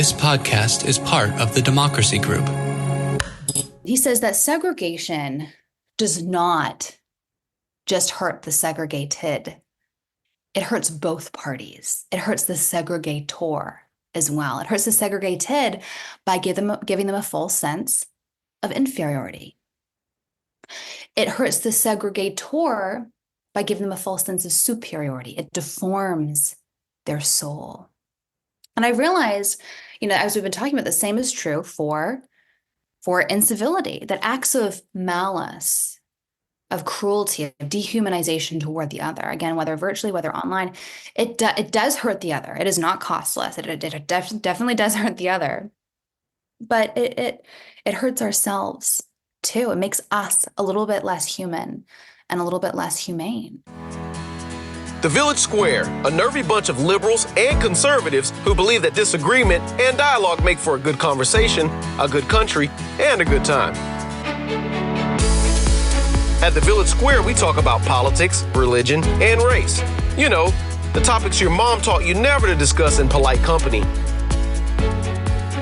This podcast is part of the Democracy Group. He says that segregation does not just hurt the segregated. It hurts both parties. It hurts the segregator as well. It hurts the segregated by giving them a false sense of inferiority. It hurts the segregator by giving them a false sense of superiority. It deforms their soul. And I realized, as we've been talking about, the same is true for incivility, that acts of malice, of cruelty, of dehumanization toward the other, again, whether virtually, whether online, it does hurt the other. It is not costless. It definitely does hurt the other. But it hurts ourselves too. It makes us a little bit less human and a little bit less humane. The Village Square, a nervy bunch of liberals and conservatives who believe that disagreement and dialogue make for a good conversation, a good country, and a good time. At the Village Square, we talk about politics, religion, and race. The topics your mom taught you never to discuss in polite company.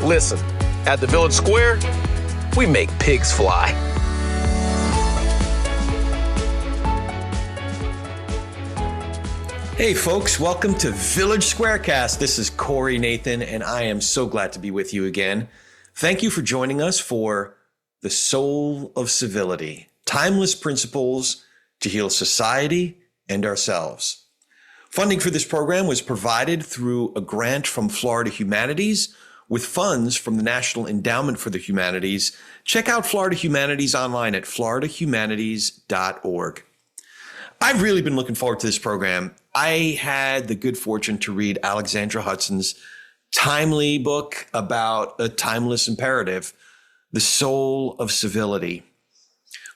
Listen, at the Village Square, we make pigs fly. Hey folks, welcome to Village Squarecast. This is Corey Nathan, and I am so glad to be with you again. Thank you for joining us for the Soul of Civility, timeless principles to heal society and ourselves. Funding for this program was provided through a grant from Florida Humanities with funds from the National Endowment for the Humanities. Check out Florida Humanities online at floridahumanities.org. I've really been looking forward to this program. I had the good fortune to read Alexandra Hudson's timely book about a timeless imperative, The Soul of Civility.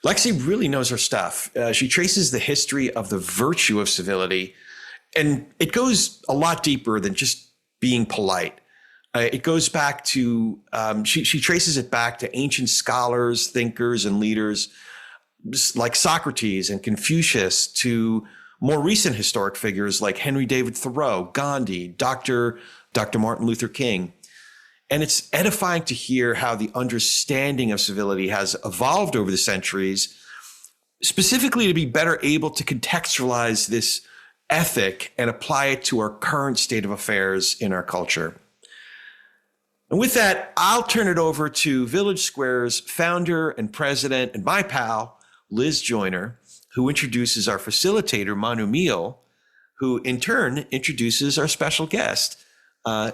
Lexi really knows her stuff. She traces the history of the virtue of civility, and it goes a lot deeper than just being polite. It goes back to, she traces it back to ancient scholars, thinkers, and leaders like Socrates and Confucius, to more recent historic figures like Henry David Thoreau, Gandhi, Dr. Martin Luther King. And it's edifying to hear how the understanding of civility has evolved over the centuries, specifically to be better able to contextualize this ethic and apply it to our current state of affairs in our culture. And with that, I'll turn it over to Village Square's founder and president and my pal, Liz Joyner, who introduces our facilitator, Manu Meal, who in turn introduces our special guest,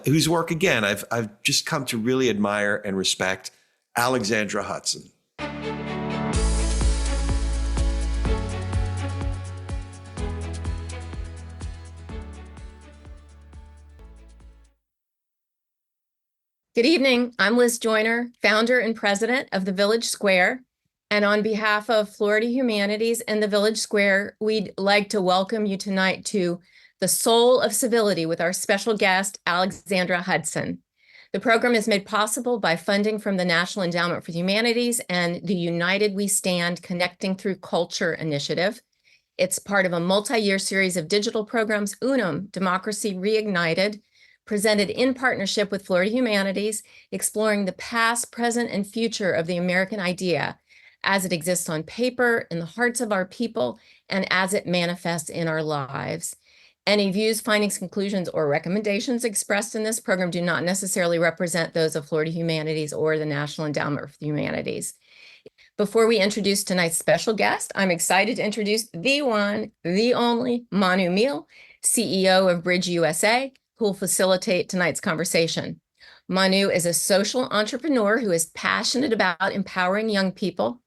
whose work, again, I've just come to really admire and respect, Alexandra Hudson. Good evening. I'm Liz Joyner, founder and president of the Village Square. And on behalf of Florida Humanities and the Village Square, we'd like to welcome you tonight to the Soul of Civility with our special guest, Alexandra Hudson. The program is made possible by funding from the National Endowment for the Humanities and the United We Stand Connecting Through Culture initiative. It's part of a multi-year series of digital programs, UNUM, Democracy Reignited, presented in partnership with Florida Humanities, exploring the past, present, and future of the American idea as it exists on paper, in the hearts of our people, and as it manifests in our lives. Any views, findings, conclusions, or recommendations expressed in this program do not necessarily represent those of Florida Humanities or the National Endowment for the Humanities. Before we introduce tonight's special guest, I'm excited to introduce the one, the only Manu Meal, CEO of Bridge USA, who will facilitate tonight's conversation. Manu is a social entrepreneur who is passionate about empowering young people.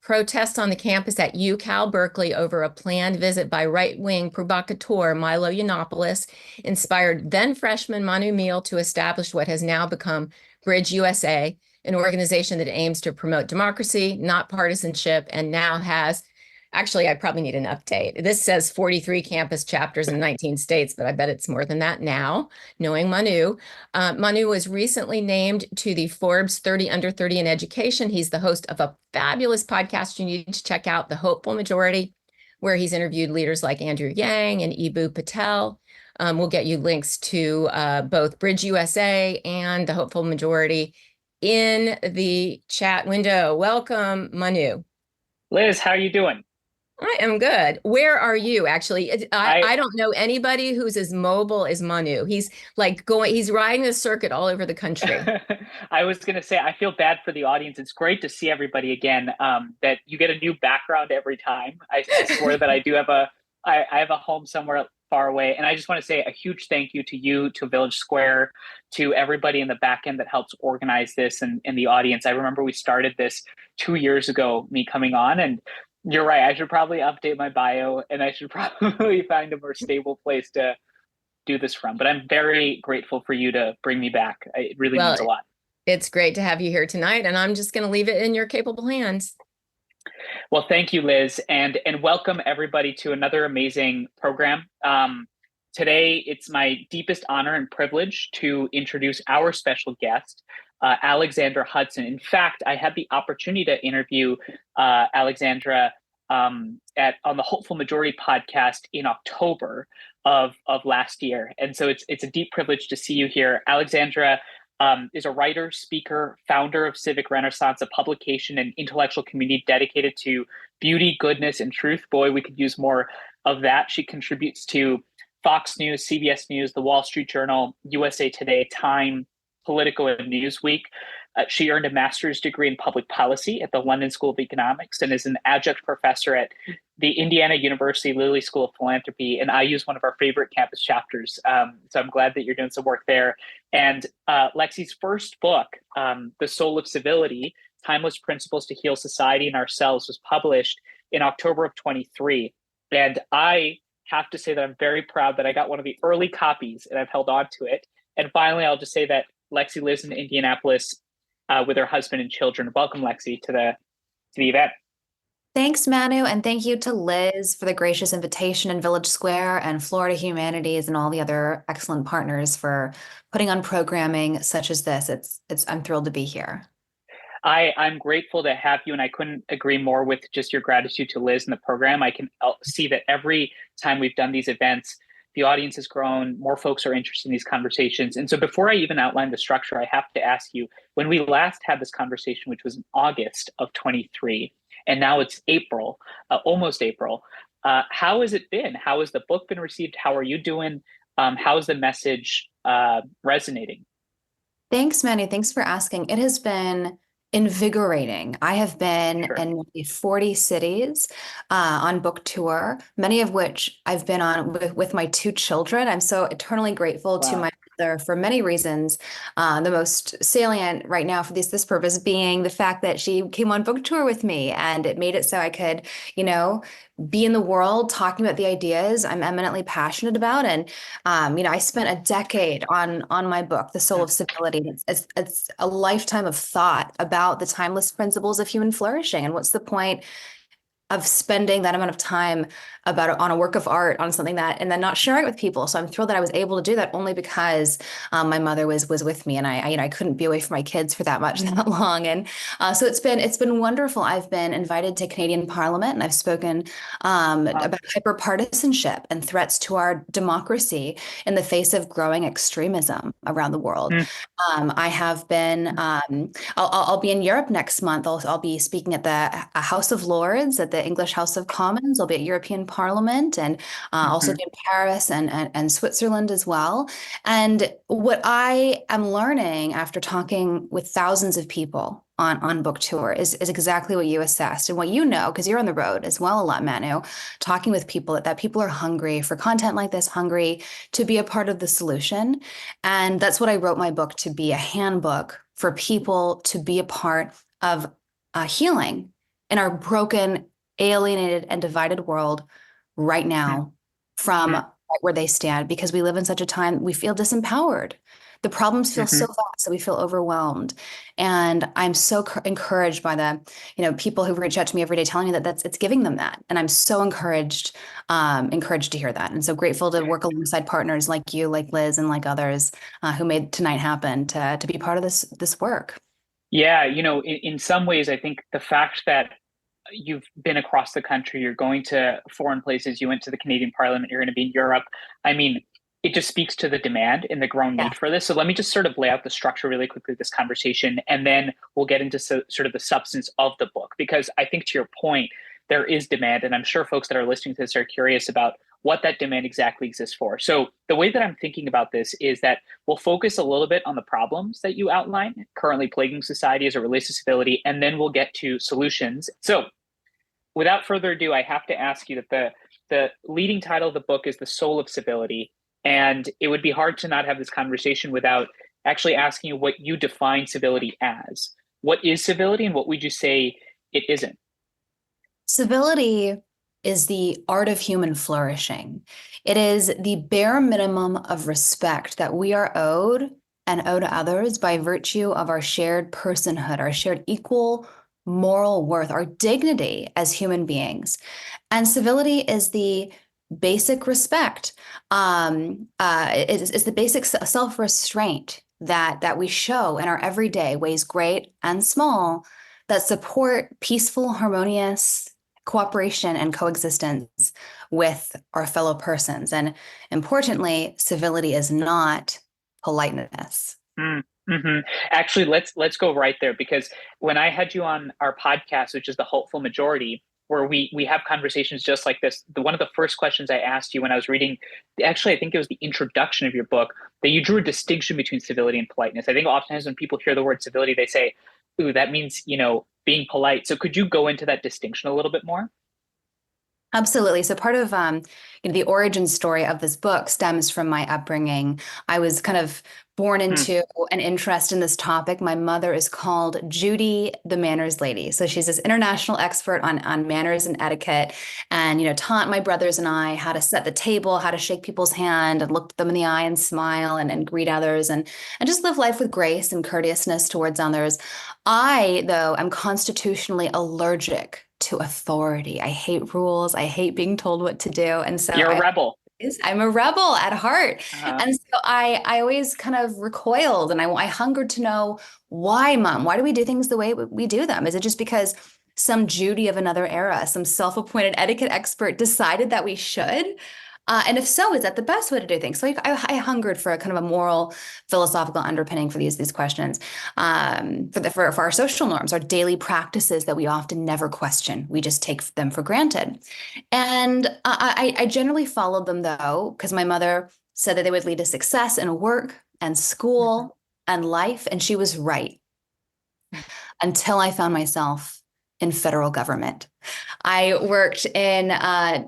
Protests on the campus at UCal Berkeley over a planned visit by right-wing provocateur Milo Yiannopoulos inspired then-freshman Manu Meal to establish what has now become Bridge USA, an organization that aims to promote democracy, not partisanship, and now has, actually, I probably need an update. This says 43 campus chapters in 19 states, but I bet it's more than that now, knowing Manu. Manu was recently named to the Forbes 30 Under 30 in Education. He's the host of a fabulous podcast you need to check out, The Hopeful Majority, where he's interviewed leaders like Andrew Yang and Eboo Patel. We'll get you links to both Bridge USA and the Hopeful Majority in the chat window. Welcome, Manu. Liz, how are you doing? I am good. Where are you actually? I don't know anybody who's as mobile as Manu. He's he's riding the circuit all over the country. I was going to say, I feel bad for the audience. It's great to see everybody again, that you get a new background every time. I swear that I have a home somewhere far away. And I just want to say a huge thank you, to Village Square, to everybody in the back end that helps organize this and the audience. I remember we started this 2 years ago, me coming on, and you're right. I should probably update my bio, and I should probably find a more stable place to do this from. But I'm very grateful for you to bring me back. It really means a lot. It's great to have you here tonight, and I'm just going to leave it in your capable hands. Well, thank you, Liz, and welcome everybody to another amazing program. Today, it's my deepest honor and privilege to introduce our special guest, Alexandra Hudson. In fact, I had the opportunity to interview Alexandra on the Hopeful Majority podcast in October of last year, and so it's a deep privilege to see you here. Alexandra is a writer, speaker, founder of Civic Renaissance, a publication and intellectual community dedicated to beauty, goodness, and truth. Boy, we could use more of that. She contributes to Fox News, CBS News, The Wall Street Journal, USA Today, Time, Politico, and Newsweek. She earned a master's degree in public policy at the London School of Economics and is an adjunct professor at the Indiana University Lilly School of Philanthropy. And IU is one of our favorite campus chapters. So I'm glad that you're doing some work there. And Lexi's first book, The Soul of Civility, Timeless Principles to Heal Society and Ourselves, was published in October of 23. And I have to say that I'm very proud that I got one of the early copies and I've held on to it. And finally, I'll just say that Lexi lives in Indianapolis with her husband and children. Welcome, Lexi, to the event. Thanks, Manu, and thank you to Liz for the gracious invitation in Village Square and Florida Humanities and all the other excellent partners for putting on programming such as this. I'm thrilled to be here. I'm grateful to have you, and I couldn't agree more with just your gratitude to Liz and the program. I can see that every time we've done these events, the audience has grown, more folks are interested in these conversations. And so before I even outline the structure, I have to ask you, when we last had this conversation, which was in August of 23, and now it's April, almost April, how has it been? How has the book been received? How are you doing? How is the message resonating? Thanks, Manny. Thanks for asking. It has been invigorating. I have been in nearly 40 cities on book tour, many of which I've been on with my two children. I'm so eternally grateful to my mother for many reasons. The most salient right now for this purpose being the fact that she came on book tour with me, and it made it so I could, be in the world talking about the ideas I'm eminently passionate about. And, I spent a decade on my book, The Soul of Civility. It's a lifetime of thought about the timeless principles of human flourishing. And what's the point of spending that amount of time on a work of art, on something that, and then not sharing it with people. So I'm thrilled that I was able to do that only because my mother was with me, and I couldn't be away from my kids for that long. And so it's been wonderful. I've been invited to Canadian Parliament, and I've spoken about hyperpartisanship and threats to our democracy in the face of growing extremism around the world. I have been, I'll be in Europe next month. I'll be speaking at the House of Lords, at the English House of Commons. I'll be at European Parliament, and also in Paris and Switzerland as well. And what I am learning after talking with thousands of people on book tour is exactly what you assessed, and what because you're on the road as well a lot, Manu, talking with people that people are hungry for content like this, hungry to be a part of the solution. And that's what I wrote my book to be, a handbook for people to be a part of healing in our broken, alienated, and divided world right now from where they stand, because we live in such a time we feel disempowered. The problems feel so vast that we feel overwhelmed. And I'm so encouraged by the, people who reach out to me every day telling me that it's giving them that. And I'm so encouraged to hear that. And so grateful to work alongside partners like you, like Liz, and like others who made tonight happen to be part of this work. Yeah, in some ways, I think the fact that you've been across the country, you're going to foreign places, you went to the Canadian Parliament, you're going to be in Europe. I mean, it just speaks to the demand and the growing need for this. So let me just sort of lay out the structure really quickly of this conversation, and then we'll get into sort of the substance of the book, because I think to your point, there is demand, and I'm sure folks that are listening to this are curious about what that demand exactly exists for. So the way that I'm thinking about this is that we'll focus a little bit on the problems that you outline currently plaguing society as it relates to civility, and then we'll get to solutions. So without further ado, I have to ask you that the leading title of the book is The Soul of Civility. And it would be hard to not have this conversation without actually asking you what you define civility as. What is civility, and what would you say it isn't? Civility is the art of human flourishing. It is the bare minimum of respect that we are owed and owe to others by virtue of our shared personhood, our shared equal moral worth, our dignity as human beings. And civility is the basic respect. It's the basic self-restraint that we show in our everyday ways, great and small, that support peaceful, harmonious cooperation and coexistence with our fellow persons. And importantly, civility is not politeness. Mm-hmm. Actually, let's go right there, because when I had you on our podcast, which is The Hopeful Majority, where we have conversations just like this, one of the first questions I asked you when I was reading, actually, I think it was the introduction of your book, that you drew a distinction between civility and politeness. I think oftentimes when people hear the word civility, they say, ooh, that means, being polite. So could you go into that distinction a little bit more? Absolutely. So part of the origin story of this book stems from my upbringing. I was kind of born into an interest in this topic. My mother is called Judy, the manners lady. So she's this international expert on manners and etiquette, and taught my brothers and I how to set the table, how to shake people's hand and look them in the eye and smile and greet others, and just live life with grace and courteousness towards others. I, though, am constitutionally allergic to authority. I hate rules. I hate being told what to do. And so you're a rebel. I'm a rebel at heart. And so I always kind of recoiled, and I hungered to know, why, Mom? Why do we do things the way we do them? Is it just because some Judy of another era, some self-appointed etiquette expert decided that we should? And if so, is that the best way to do things? So I hungered for a kind of a moral, philosophical underpinning for these questions, for our social norms, our daily practices that we often never question. We just take them for granted. And I generally followed them, though, because my mother said that they would lead to success in work and school and life. And she was right, until I found myself in federal government. I worked in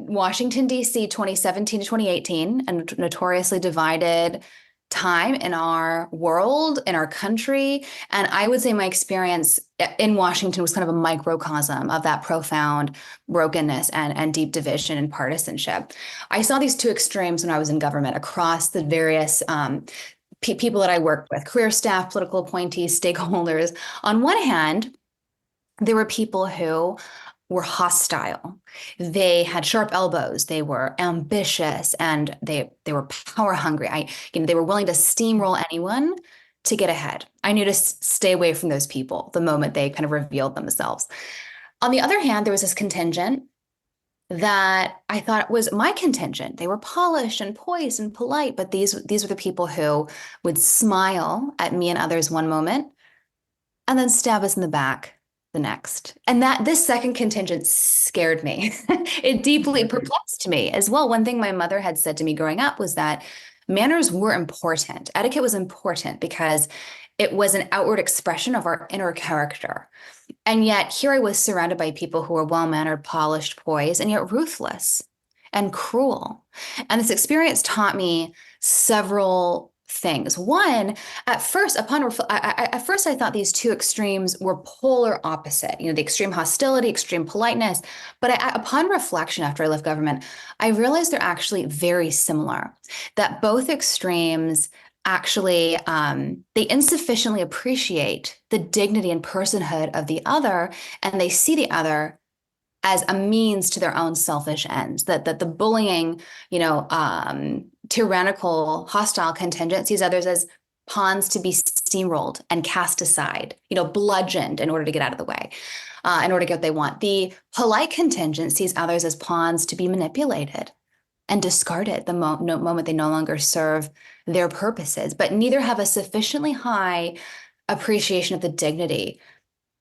Washington, D.C., 2017 to 2018, a notoriously divided time in our world, in our country. And I would say my experience in Washington was kind of a microcosm of that profound brokenness and deep division and partisanship. I saw these two extremes when I was in government across the various people that I worked with, career staff, political appointees, stakeholders. On one hand, there were people who were hostile. They had sharp elbows. They were ambitious, and they were power hungry. They were willing to steamroll anyone to get ahead. I knew to stay away from those people the moment they kind of revealed themselves. On the other hand, there was this contingent that I thought was my contingent. They were polished and poised and polite, but these were the people who would smile at me and others one moment and then stab us in the back the next. And this second contingent scared me. It deeply perplexed me as well. One thing my mother had said to me growing up was that manners were important. Etiquette was important because it was an outward expression of our inner character. And yet here I was surrounded by people who were well-mannered, polished, poised, and yet ruthless and cruel. And this experience taught me several things. One, at first I thought these two extremes were polar opposite, the extreme hostility, extreme politeness. But upon reflection, after I left government, I realized they're actually very similar, that both extremes actually, they insufficiently appreciate the dignity and personhood of the other, and they see the other as a means to their own selfish ends, that the bullying, tyrannical, hostile contingent sees others as pawns to be steamrolled and cast aside, bludgeoned in order to get out of the way, in order to get what they want. The polite contingent sees others as pawns to be manipulated and discarded the moment they no longer serve their purposes, but neither have a sufficiently high appreciation of the dignity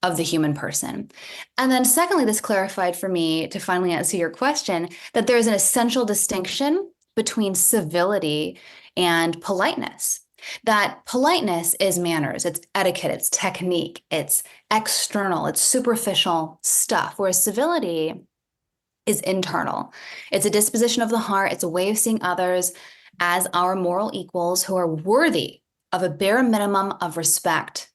of the human person. And then secondly, this clarified for me, to finally answer your question, that there's an essential distinction between civility and politeness. That politeness is manners, it's etiquette, it's technique, it's external, it's superficial stuff, whereas civility is internal. It's a disposition of the heart, it's a way of seeing others as our moral equals who are worthy of a bare minimum of respect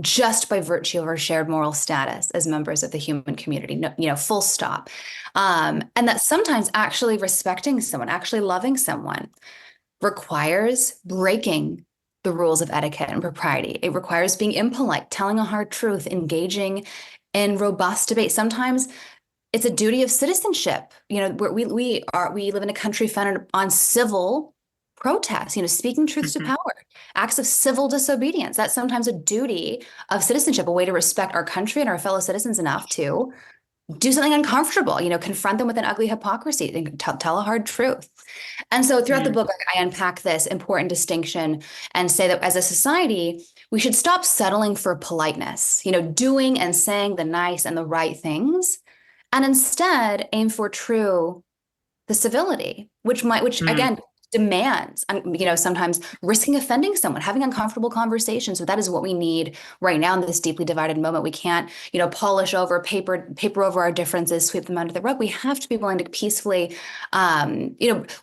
just by virtue of our shared moral status as members of the human community, full stop. And that sometimes actually respecting someone, actually loving someone requires breaking the rules of etiquette and propriety. It requires being impolite, telling a hard truth, engaging in robust debate. Sometimes it's a duty of citizenship. We live in a country founded on civil protest, speaking truths to power, acts of civil disobedience. That's sometimes a duty of citizenship, a way to respect our country and our fellow citizens enough to do something uncomfortable, confront them with an ugly hypocrisy and tell a hard truth. And so throughout the book, I unpack this important distinction and say that as a society, we should stop settling for politeness, doing and saying the nice and the right things, and instead aim for the civility, which again, demands, sometimes risking offending someone, having uncomfortable conversations. So that is what we need right now in this deeply divided moment. We can't, polish over, paper over our differences, sweep them under the rug. We have to be willing to peacefully,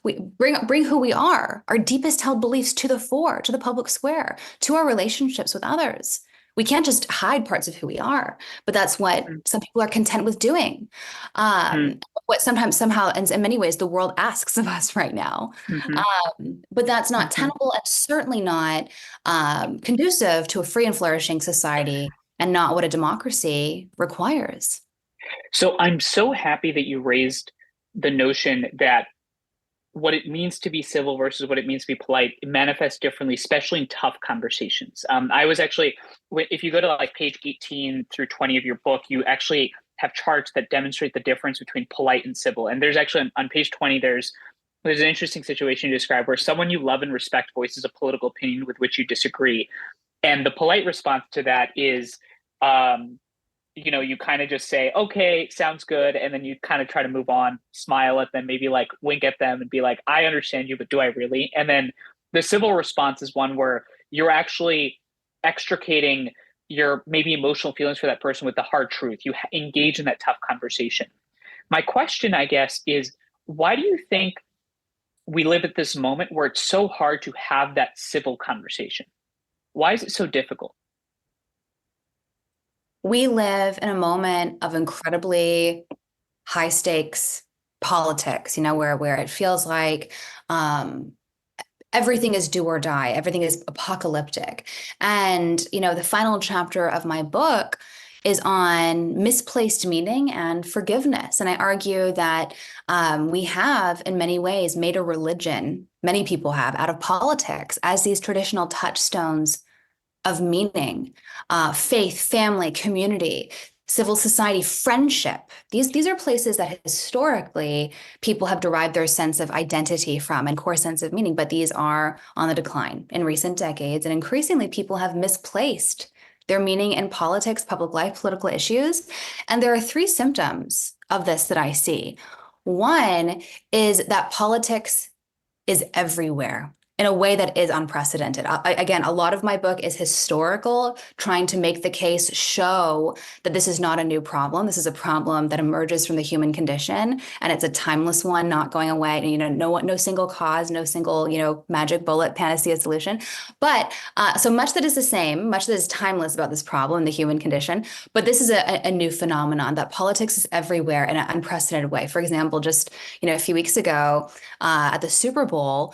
we bring who we are, our deepest held beliefs to the fore, to the public square, to our relationships with others. We can't just hide parts of who we are, but that's what some people are content with doing. What somehow, and in many ways, the world asks of us right now. But that's not tenable and certainly not conducive to a free and flourishing society and not what a democracy requires. So I'm so happy that you raised the notion that what it means to be civil versus what it means to be polite, it manifests differently, especially in tough conversations. I was actually, if you go to page 18 through 20 of your book, you actually have charts that demonstrate the difference between polite and civil. And there's actually on page 20, there's an interesting situation you describe where someone you love and respect voices a political opinion with which you disagree. And the polite response to that is, you kind of just say, okay, sounds good. And then you kind of try to move on, smile at them, maybe wink at them and be like, I understand you, but do I really? And then the civil response is one where you're actually extricating your maybe emotional feelings for that person with the hard truth. You engage in that tough conversation. My question, I guess, is why do you think we live at this moment where it's so hard to have that civil conversation? Why is it so difficult? We live in a moment of incredibly high stakes politics, where it feels like everything is do or die. Everything is apocalyptic. And, the final chapter of my book is on misplaced meaning and forgiveness. And I argue that we have, in many ways, made a religion, many people have, out of politics as these traditional touchstones of meaning, faith, family, community, civil society, friendship. These are places that historically people have derived their sense of identity from and core sense of meaning, but these are on the decline in recent decades. And increasingly, people have misplaced their meaning in politics, public life, political issues. And there are three symptoms of this that I see. One is that politics is everywhere in a way that is unprecedented. Again, a lot of my book is historical, trying to make the case show that this is not a new problem. This is a problem that emerges from the human condition, and it's a timeless one, not going away. No single cause, no single magic bullet panacea solution. But so much that is the same, much that is timeless about this problem, the human condition. But this is a new phenomenon that politics is everywhere in an unprecedented way. For example, just a few weeks ago at the Super Bowl,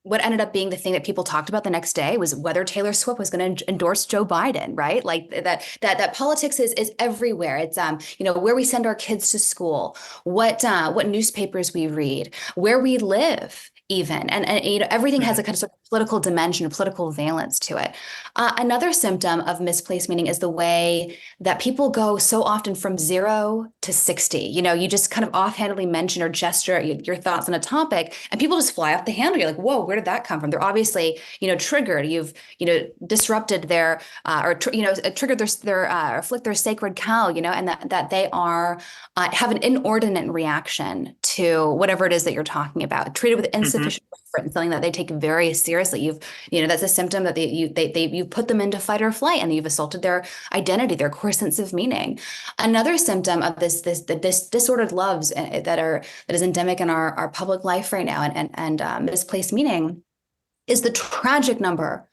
what ended up being the thing that people talked about the next day was whether Taylor Swift was going to endorse Joe Biden, right? Like that politics is everywhere. It's where we send our kids to school, what newspapers we read, where we live, even, and everything has a kind of sort of political dimension, a political valence to it. Another symptom of misplaced meaning is the way that people go so often from 0 to 60. You just kind of offhandedly mention or gesture your thoughts on a topic, and people just fly off the handle. You're like, whoa, where did that come from? They're obviously, triggered. You've, disrupted their, triggered their, or flicked their sacred cow, and that they are, have an inordinate reaction to whatever it is that you're talking about, treated with insufficient and something that they take very seriously. That's a symptom that you put them into fight or flight, and you've assaulted their identity, their core sense of meaning. Another symptom of this disordered loves that is endemic in our public life right now, and misplaced meaning, is the tragic number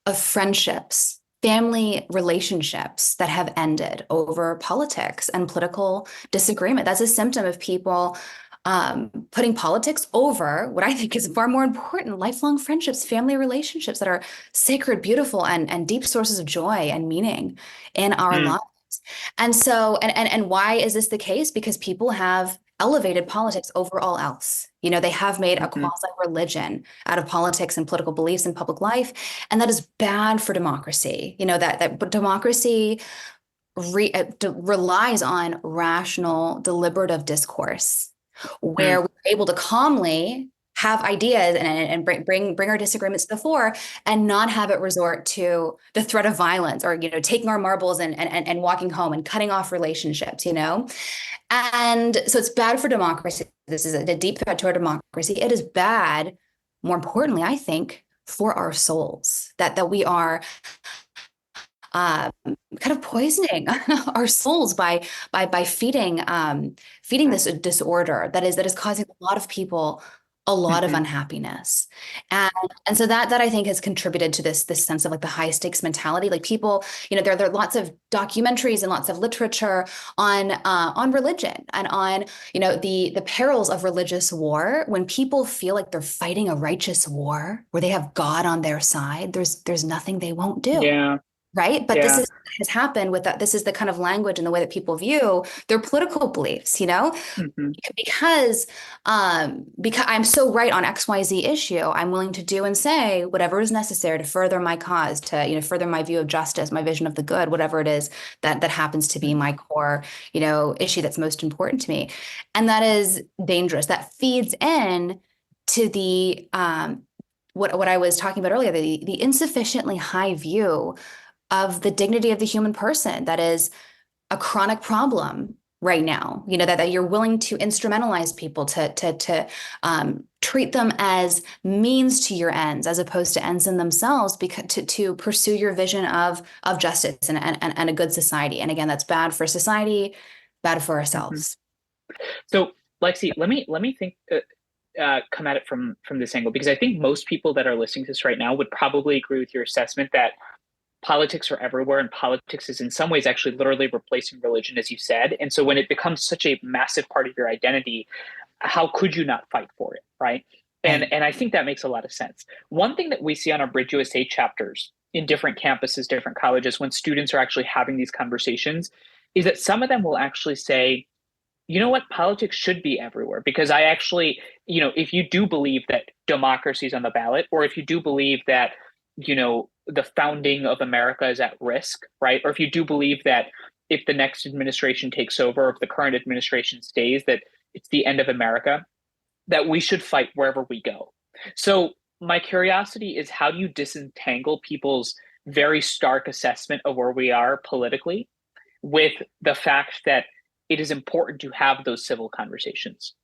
of friendships, family relationships that have ended over politics and political disagreement. That's a symptom of people putting politics over what I think is far more important: lifelong friendships, family relationships that are sacred, beautiful, and deep sources of joy and meaning in our lives. And so, and why is this the case? Because people have elevated politics over all else. They have made a quasi-religion out of politics and political beliefs in public life, and that is bad for democracy. That democracy relies on rational, deliberative discourse, where we're able to calmly have ideas and bring our disagreements to the fore, and not have it resort to the threat of violence, or taking our marbles and walking home and cutting off relationships. And so it's bad for democracy. This is a deep threat to our democracy. It is bad, more importantly, I think, for our souls, that we are kind of poisoning our souls by feeding this disorder that is causing a lot of people a lot of unhappiness. And so that I think has contributed to this sense of like the high stakes mentality. Like people, there are lots of documentaries and lots of literature on religion and on, the perils of religious war. When people feel like they're fighting a righteous war where they have God on their side, there's nothing they won't do. Yeah. Right. But this has happened with that. This is the kind of language and the way that people view their political beliefs, because I'm so right on XYZ issue, I'm willing to do and say whatever is necessary to further my cause, to, further my view of justice, my vision of the good, whatever it is that happens to be my core, issue that's most important to me. And that is dangerous. That feeds in to the what I was talking about earlier, the insufficiently high view of the dignity of the human person. That is a chronic problem right now, that you're willing to instrumentalize people to treat them as means to your ends, as opposed to ends in themselves, because to pursue your vision of justice and a good society. And again, that's bad for society, bad for ourselves. So Lexi, let me think, come at it from this angle, because I think most people that are listening to this right now would probably agree with your assessment that politics are everywhere, and politics is in some ways actually literally replacing religion, as you said. And so when it becomes such a massive part of your identity, how could you not fight for it, right? And I think that makes a lot of sense. One thing that we see on our Bridge USA chapters in different campuses, different colleges, when students are actually having these conversations, is that some of them will actually say, you know what, politics should be everywhere, because I actually, if you do believe that democracy is on the ballot, or if you do believe that, the founding of America is at risk, right? Or if you do believe that if the next administration takes over, if the current administration stays, that it's the end of America, that we should fight wherever we go. So my curiosity is, how do you disentangle people's very stark assessment of where we are politically with the fact that it is important to have those civil conversations?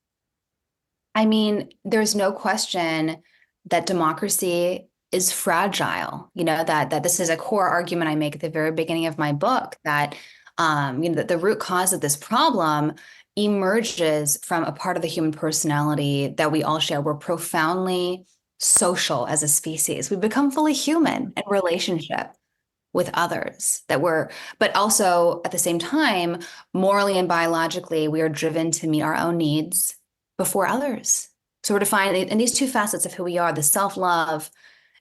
I mean, there's no question that democracy is fragile, that this is a core argument I make at the very beginning of my book, that, that the root cause of this problem emerges from a part of the human personality that we all share. We're profoundly social as a species. We become fully human in relationship with others, but also at the same time, morally and biologically, we are driven to meet our own needs before others. So we're defined in these two facets of who we are: the self-love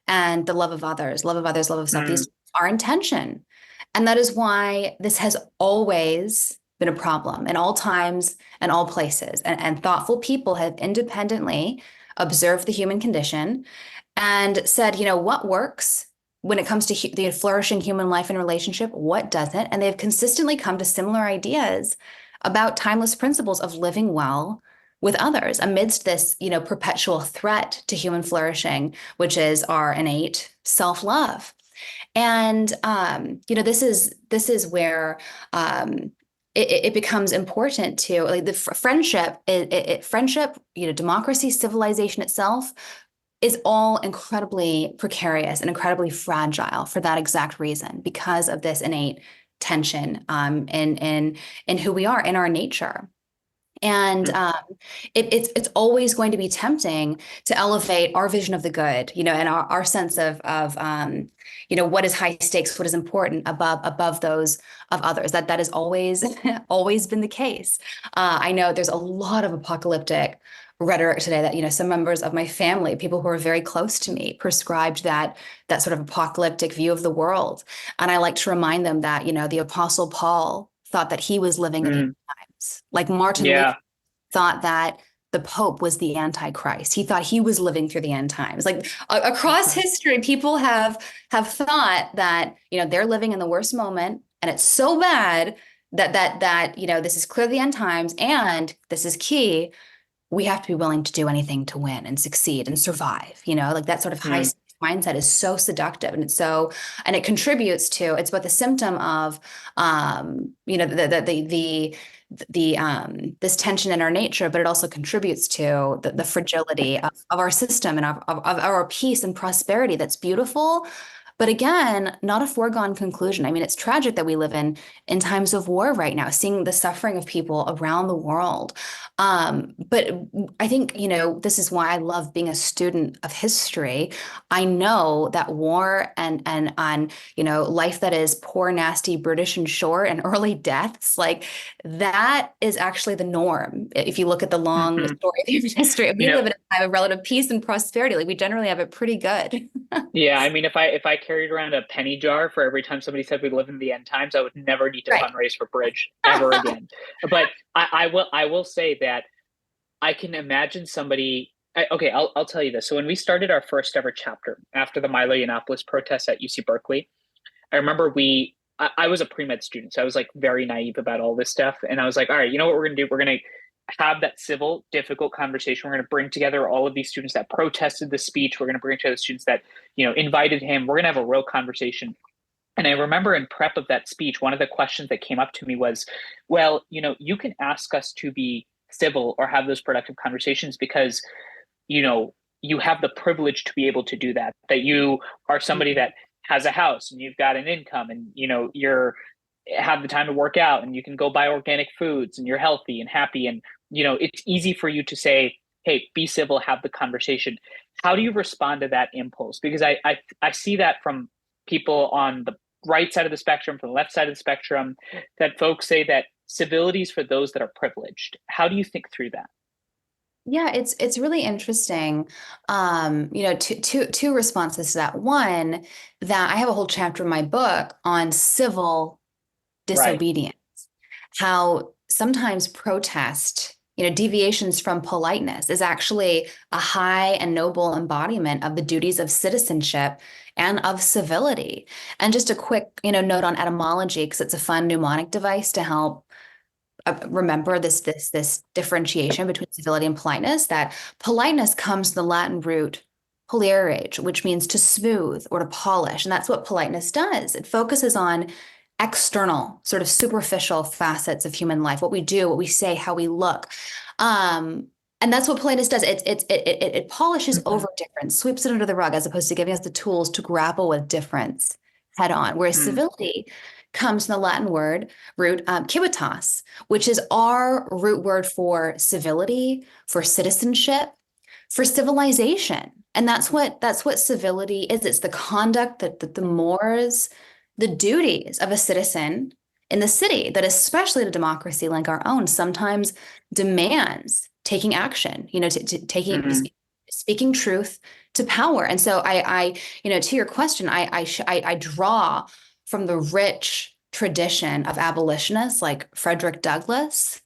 and the love of others, love of self. These are intention. And that is why this has always been a problem in all times and all places. And thoughtful people have independently observed the human condition and said, what works when it comes to the flourishing human life and relationship, what doesn't? And they've consistently come to similar ideas about timeless principles of living well with others amidst this, perpetual threat to human flourishing, which is our innate self-love. And this is where it becomes important to, like, the friendship. Friendship, democracy, civilization itself is all incredibly precarious and incredibly fragile for that exact reason, because of this innate tension in who we are, in our nature. And it's always going to be tempting to elevate our vision of the good, and our sense of what is high stakes, what is important above those of others. That has always always been the case. I know there's a lot of apocalyptic rhetoric today that, some members of my family, people who are very close to me, prescribed that sort of apocalyptic view of the world. And I like to remind them that, the Apostle Paul thought that he was living in the end times. Like Martin Luther thought that the Pope was the Antichrist. He thought he was living through the end times. Like across history, people have thought that, they're living in the worst moment, and it's so bad that this is clearly the end times, and this is key. We have to be willing to do anything to win and succeed and survive. Like that sort of high mindset is so seductive, and it contributes to, it's both a symptom of this tension in our nature, but it also contributes to the fragility of our system and of our peace and prosperity that's beautiful. But again, not a foregone conclusion. I mean, it's tragic that we live in times of war right now, seeing the suffering of people around the world. But I think, this is why I love being a student of history. I know that war and life that is poor, nasty, British and short, and early deaths, like that is actually the norm. If you look at the long story of human history, we live in a time of relative peace and prosperity. Like we generally have it pretty good. Yeah, I mean, if I carried around a penny jar for every time somebody said we live in the end times, I would never need to fundraise for Bridge ever again. But I will say that I can imagine somebody. Okay, I'll tell you this. So when we started our first ever chapter after the Milo Yiannopoulos protests at UC Berkeley, I remember I was a pre-med student, so I was like very naive about all this stuff, and I was like, all right, you know what we're gonna do? We're gonna have that civil, difficult conversation. We're going to bring together all of these students that protested the speech. We're going to bring together the students that, invited him. We're going to have a real conversation. And I remember in prep of that speech, one of the questions that came up to me was, well, you can ask us to be civil or have those productive conversations because, you have the privilege to be able to do that, that you are somebody that has a house and you've got an income and, you're have the time to work out and you can go buy organic foods and you're healthy and happy. And, it's easy for you to say, hey, be civil, have the conversation. How do you respond to that impulse? Because I see that from people on the right side of the spectrum, from the left side of the spectrum, that folks say that civility is for those that are privileged. How do you think through that? Yeah, it's really interesting. Two responses to that. One, that I have a whole chapter in my book on civil disobedience, how sometimes protest, deviations from politeness is actually a high and noble embodiment of the duties of citizenship and of civility. And just a quick, note on etymology, because it's a fun mnemonic device to help remember this differentiation between civility and politeness, that politeness comes from the Latin root polere, which means to smooth or to polish. And that's what politeness does. It focuses on external, sort of superficial facets of human life, what we do, what we say, how we look. And that's what politeness does. It polishes over difference, sweeps it under the rug, as opposed to giving us the tools to grapple with difference head on. Whereas civility comes from the Latin root civitas, which is our root word for civility, for citizenship, for civilization. And that's what civility is. It's the conduct, the mores, the duties of a citizen in the city that, especially in a democracy like our own, sometimes demands taking action, speaking truth to power. And so I to your question, I draw from the rich tradition of abolitionists like Frederick Douglass,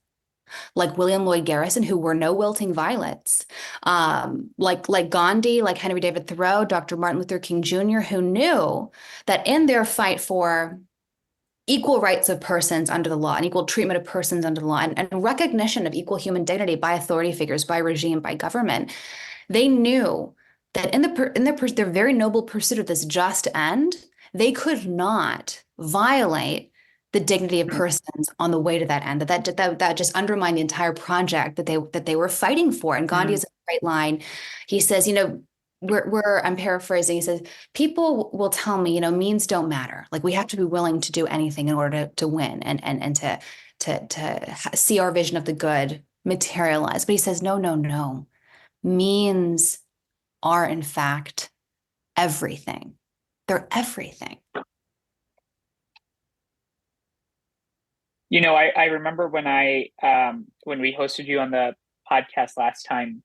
like William Lloyd Garrison, who were no wilting violets, like Gandhi, like Henry David Thoreau, Dr. Martin Luther King Jr., who knew that in their fight for equal rights of persons under the law and equal treatment of persons under the law and recognition of equal human dignity by authority figures, by regime, by government, they knew that in their very noble pursuit of this just end, they could not violate the dignity of persons on the way to that end. That just undermined the entire project that they were fighting for. And Gandhi has a great line. He says, I'm paraphrasing. He says, people will tell me, means don't matter. Like we have to be willing to do anything in order to win and to see our vision of the good materialize. But he says, no. Means are in fact everything. They're everything. I remember when we hosted you on the podcast last time,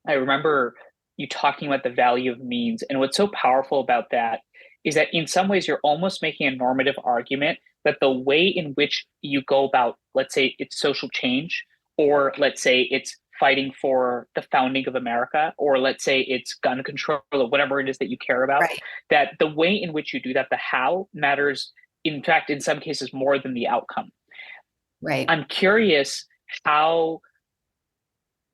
I remember you talking about the value of means. And what's so powerful about that is that in some ways you're almost making a normative argument that the way in which you go about, let's say it's social change, or let's say it's fighting for the founding of America, or let's say it's gun control, or whatever it is that you care about, right, that the way in which you do that, the how matters, in fact, in some cases more than the outcome. Right. I'm curious how,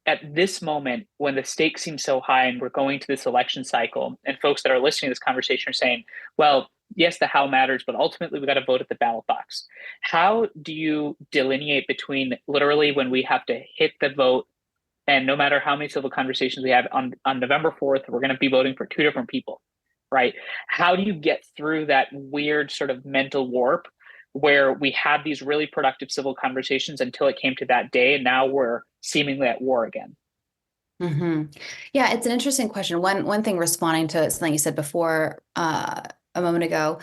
at this moment, when the stakes seem so high and we're going to this election cycle, and folks that are listening to this conversation are saying, well, yes, the how matters, but ultimately we got to vote at the ballot box. How do you delineate between literally when we have to hit the vote, and no matter how many civil conversations we have on November 4th, we're going to be voting for two different people, right? How do you get through that weird sort of mental warp where we had these really productive civil conversations until it came to that day, and now we're seemingly at war again? Mm-hmm. Yeah, it's an interesting question. One thing, responding to something you said before a moment ago,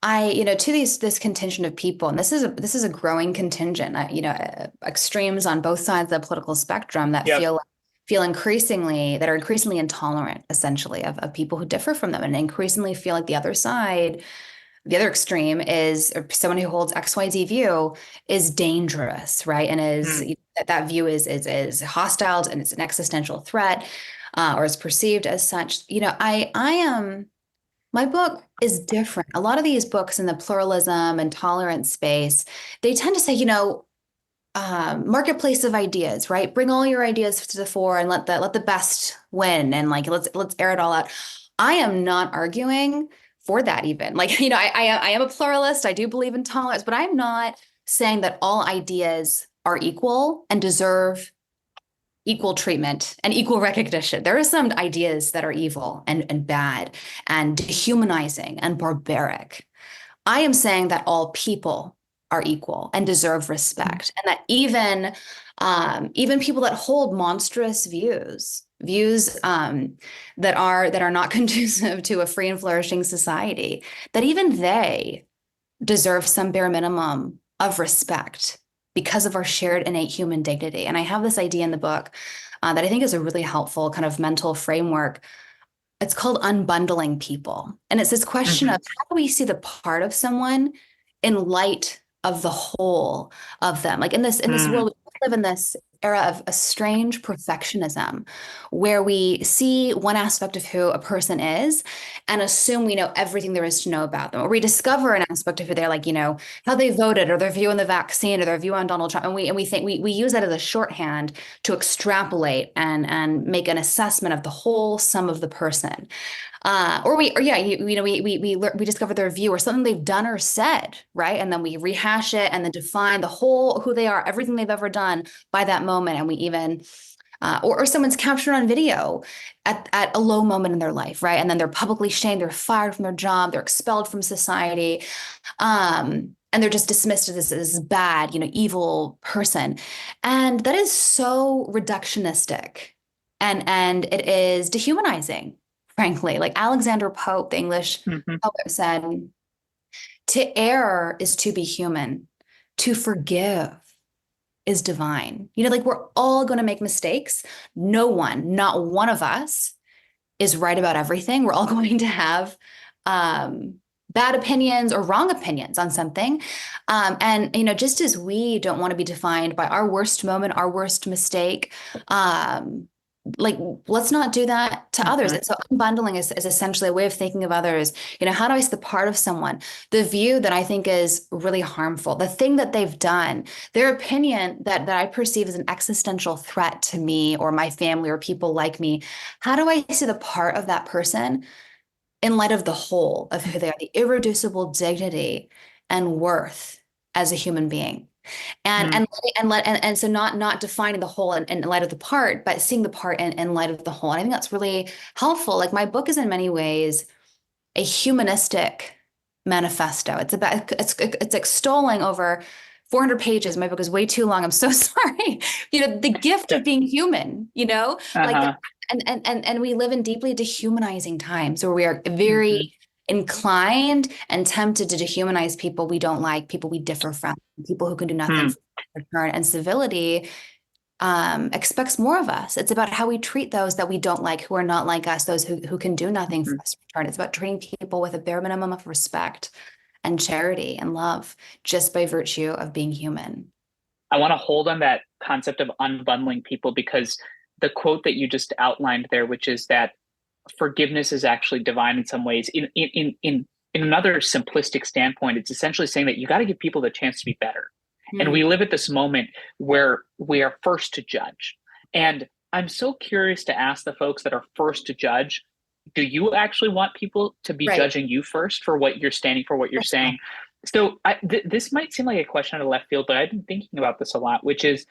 to this contingent of people, and this is a growing contingent, extremes on both sides of the political spectrum that feel increasingly intolerant, essentially, of people who differ from them, and increasingly feel like the other side, the other extreme is, or someone who holds XYZ view is dangerous, right? And that view is hostile and it's an existential threat, or is perceived as such. My book is different. A lot of these books in the pluralism and tolerance space, they tend to say, marketplace of ideas, right? Bring all your ideas to the fore and let the best win, and let's air it all out. I am not arguing for that even. I am a pluralist. I do believe in tolerance, but I'm not saying that all ideas are equal and deserve equal treatment and equal recognition. There are some ideas that are evil and bad and dehumanizing and barbaric. I am saying that all people are equal and deserve respect, and that even people that hold monstrous views that are not conducive to a free and flourishing society, that even they deserve some bare minimum of respect because of our shared innate human dignity. And I have this idea in the book that I think is a really helpful kind of mental framework. It's called unbundling people. And it's this question of how do we see the part of someone in light of the whole of them? Like in this world, we live in this era of a strange perfectionism where we see one aspect of who a person is and assume we know everything there is to know about them, or we discover an aspect of who they're, like, how they voted, or their view on the vaccine, or their view on Donald Trump. And we think we use that as a shorthand to extrapolate and make an assessment of the whole sum of the person. We discover their view or something they've done or said, right? And then we rehash it and then define the whole who they are, everything they've ever done by that moment. And we even, or someone's captured on video at a low moment in their life, right? And then they're publicly shamed, they're fired from their job, they're expelled from society, and they're just dismissed as this bad, evil person. And that is so reductionistic, and it is dehumanizing. Frankly, like Alexandra Pope, the English poet, said, to err is to be human, to forgive is divine. We're all going to make mistakes. No one, not one of us, is right about everything. We're all going to have bad opinions or wrong opinions on something. And, just as we don't want to be defined by our worst moment, our worst mistake, like, let's not do that to others. And so unbundling is essentially a way of thinking of others. How do I see the part of someone, the view that I think is really harmful, the thing that they've done, their opinion that I perceive as an existential threat to me or my family or people like me? How do I see the part of that person in light of the whole of who they are, the irreducible dignity and worth as a human being? And so not defining the whole in light of the part, but seeing the part in light of the whole. And I think that's really helpful. Like, my book is in many ways a humanistic manifesto. It's extolling over 400 pages. My book is way too long. I'm so sorry. The gift of being human, like, and we live in deeply dehumanizing times where we are very inclined and tempted to dehumanize people we don't like, people we differ from, people who can do nothing for return. And civility expects more of us. It's about how we treat those that we don't like, who are not like us, those who can do nothing for us in return. It's about treating people with a bare minimum of respect and charity and love, just by virtue of being human. I want to hold on that concept of unbundling people, because the quote that you just outlined there, which is that forgiveness is actually divine in some ways. In another simplistic standpoint, it's essentially saying that you got to give people the chance to be better. And we live at this moment where we are first to judge. And I'm so curious to ask the folks that are first to judge, do you actually want people to be judging you first for what you're standing for, what you're saying? So this might seem like a question out of left field, but I've been thinking about this a lot, which is,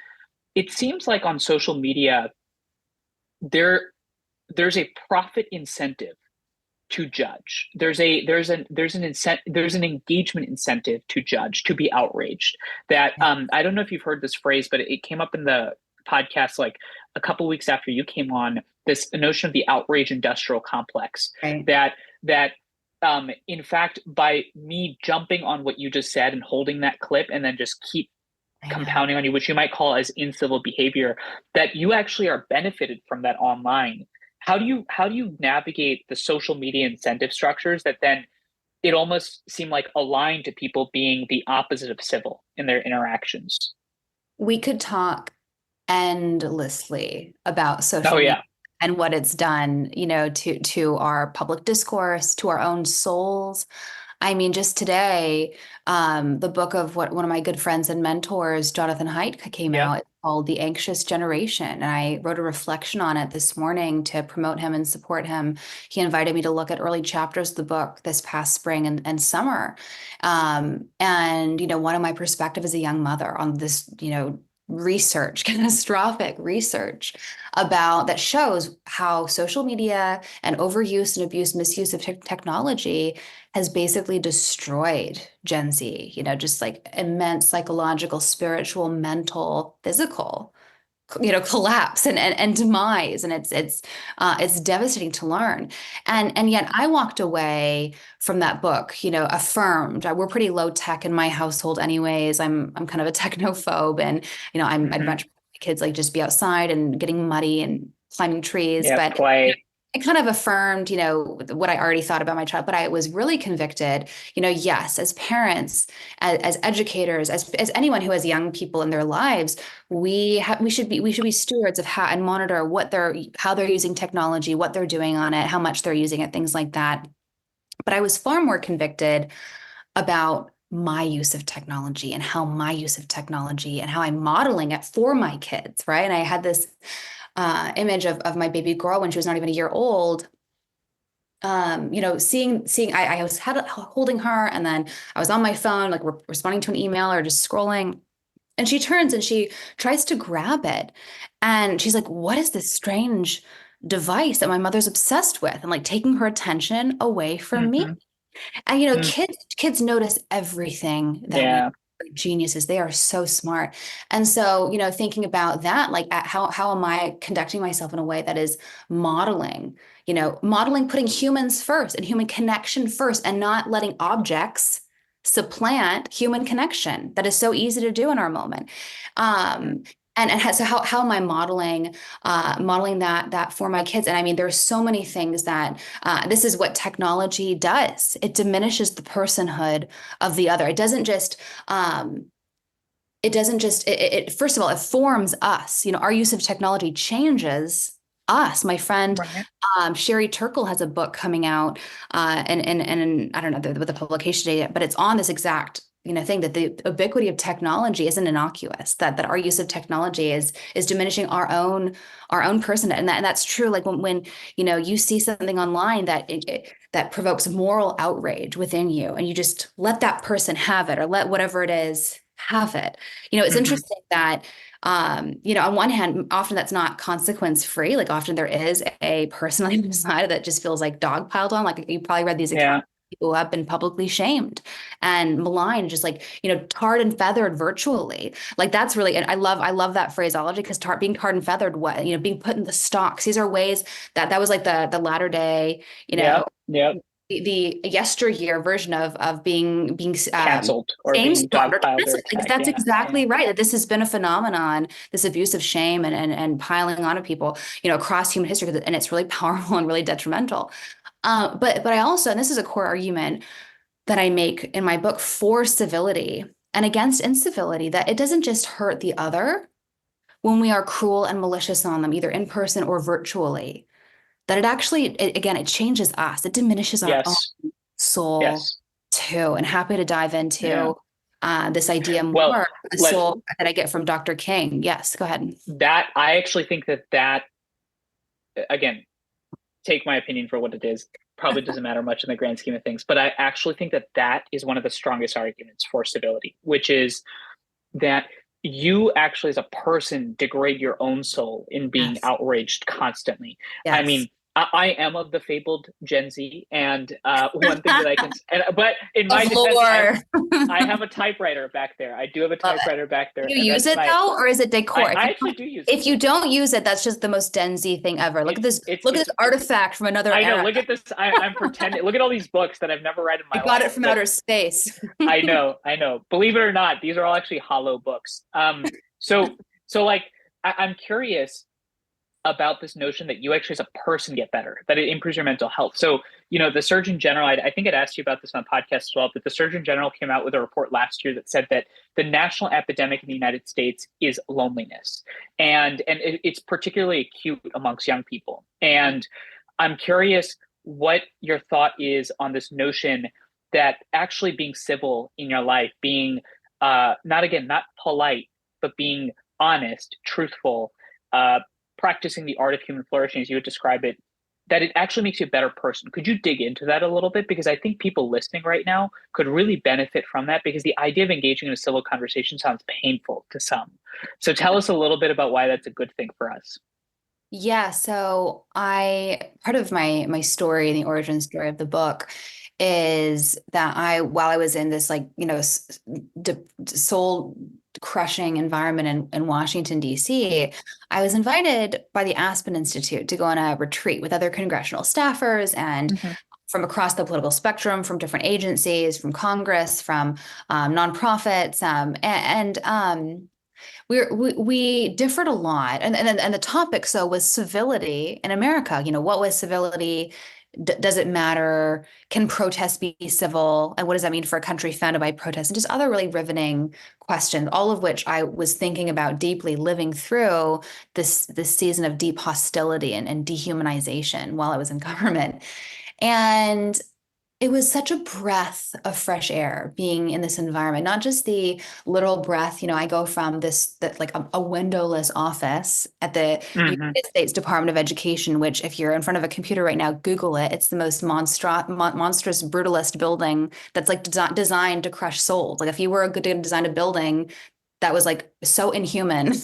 it seems like on social media, there's a profit incentive to judge. There's an engagement incentive to judge, to be outraged. That I don't know if you've heard this phrase, but it came up in the podcast like a couple of weeks after you came on. This notion of the outrage industrial complex. Right. That in fact, by me jumping on what you just said and holding that clip and then just keep compounding on you, which you might call as incivil behavior, that you actually are benefited from that online. How do you navigate the social media incentive structures that then it almost seem like aligned to people being the opposite of civil in their interactions? We could talk endlessly about social media and what it's done, to our public discourse, to our own souls. I mean, just today, the book of one of my good friends and mentors, Jonathan Haidt, came out. It's called The Anxious Generation. And I wrote a reflection on it this morning to promote him and support him. He invited me to look at early chapters of the book this past spring and summer. And, one of my perspective as a young mother on this, catastrophic research about that shows how social media and overuse and abuse, misuse of technology has basically destroyed Gen Z, just like immense psychological, spiritual, mental, physical, collapse and demise. And it's devastating to learn. And yet I walked away from that book, affirmed. We're pretty low tech in my household anyways. I'm kind of a technophobe, and, I'd much rather my kids like just be outside and getting muddy and climbing trees, but play. It kind of affirmed, what I already thought about my child, but I was really convicted, yes, as parents, as educators, as anyone who has young people in their lives, we should be stewards of how and monitor how they're using technology, what they're doing on it, how much they're using it, things like that. But I was far more convicted about my use of technology and how my use of technology and how I'm modeling it for my kids, right? And I had this image of my baby girl when she was not even a year old, seeing I was holding her, and then I was on my phone, like responding to an email or just scrolling, and she turns and she tries to grab it, and she's like, what is this strange device that my mother's obsessed with, and like taking her attention away from me. And kids notice everything that geniuses. They are so smart. And so, thinking about that, like how am I conducting myself in a way that is modeling putting humans first and human connection first, and not letting objects supplant human connection that is so easy to do in our moment. So how am I modeling that for my kids? And I mean, there's so many things that this is what technology does. It diminishes the personhood of the other. It doesn't just first of all, it forms us. Our use of technology changes us. My friend Sherry Turkle has a book coming out, and I don't know what the publication date, but it's on this exact thing, that the ubiquity of technology isn't innocuous. That our use of technology is diminishing our own personhood, and that's true. Like when you see something online that provokes moral outrage within you, and you just let that person have it, or let whatever it is have it. It's interesting that on one hand, often that's not consequence free. Like often there is a person on the side that just feels like dogpiled on. Like you probably read these accounts. People who have been publicly shamed and maligned, just tarred and feathered virtually. Like that's really, and I love that phraseology, because being tarred and feathered, being put in the stocks. These are ways that was like the latter day, the yesteryear version of being canceled or being dogpiled. That's exactly right. That this has been a phenomenon, this abuse of shame and piling on of people, across human history, and it's really powerful and really detrimental. But I also, and this is a core argument that I make in my book for civility and against incivility, that it doesn't just hurt the other when we are cruel and malicious on them, either in person or virtually, that it actually, it changes us. It diminishes our own soul too. And happy to dive into this idea more, the soul that I get from Dr. King. Yes, go ahead. I actually think that, again, take my opinion for what it is, probably doesn't matter much in the grand scheme of things, but I actually think that is one of the strongest arguments for civility, which is that you actually as a person degrade your own soul in being outraged constantly. Yes. I mean, I am of the fabled Gen Z, and one thing that I can, but in my defense, I have a typewriter back there. I do have a typewriter back there. Do you use it though, or is it decor? I actually do use it. If you don't use it, that's just the most Gen Z thing ever. Look at this! Look at this artifact from another era. I know. Look at this. I'm pretending. Look at all these books that I've never read in my life. I got it from outer space. I know. Believe it or not, these are all actually hollow books. So like, I'm curious about this notion that you actually as a person get better, that it improves your mental health. So, the Surgeon General, I think I'd asked you about this on the podcast as well, but the Surgeon General came out with a report last year that said that the national epidemic in the United States is loneliness. And it's particularly acute amongst young people. And I'm curious what your thought is on this notion that actually being civil in your life, being not polite, but being honest, truthful, practicing the art of human flourishing, as you would describe it, that it actually makes you a better person. Could you dig into that a little bit? Because I think people listening right now could really benefit from that, because the idea of engaging in a civil conversation sounds painful to some. So tell us a little bit about why that's a good thing for us. Yeah, so part of my story, the origin story of the book, is that while I was in this soul crushing environment in Washington, D.C., I was invited by the Aspen Institute to go on a retreat with other congressional staffers and from across the political spectrum, from different agencies, from Congress, from nonprofits, we differed a lot, and the topic was civility in America. What was civility? Does it matter? Can protest be civil? And what does that mean for a country founded by protest? And just other really riveting questions, all of which I was thinking about deeply, living through this season of deep hostility and dehumanization while I was in government. And it was such a breath of fresh air being in this environment, not just the literal breath. I go from a windowless office at the United States Department of Education, which if you're in front of a computer right now, Google it. It's the most monstrous, brutalist building that's designed to crush souls. Like if you were to design a building that was so inhuman,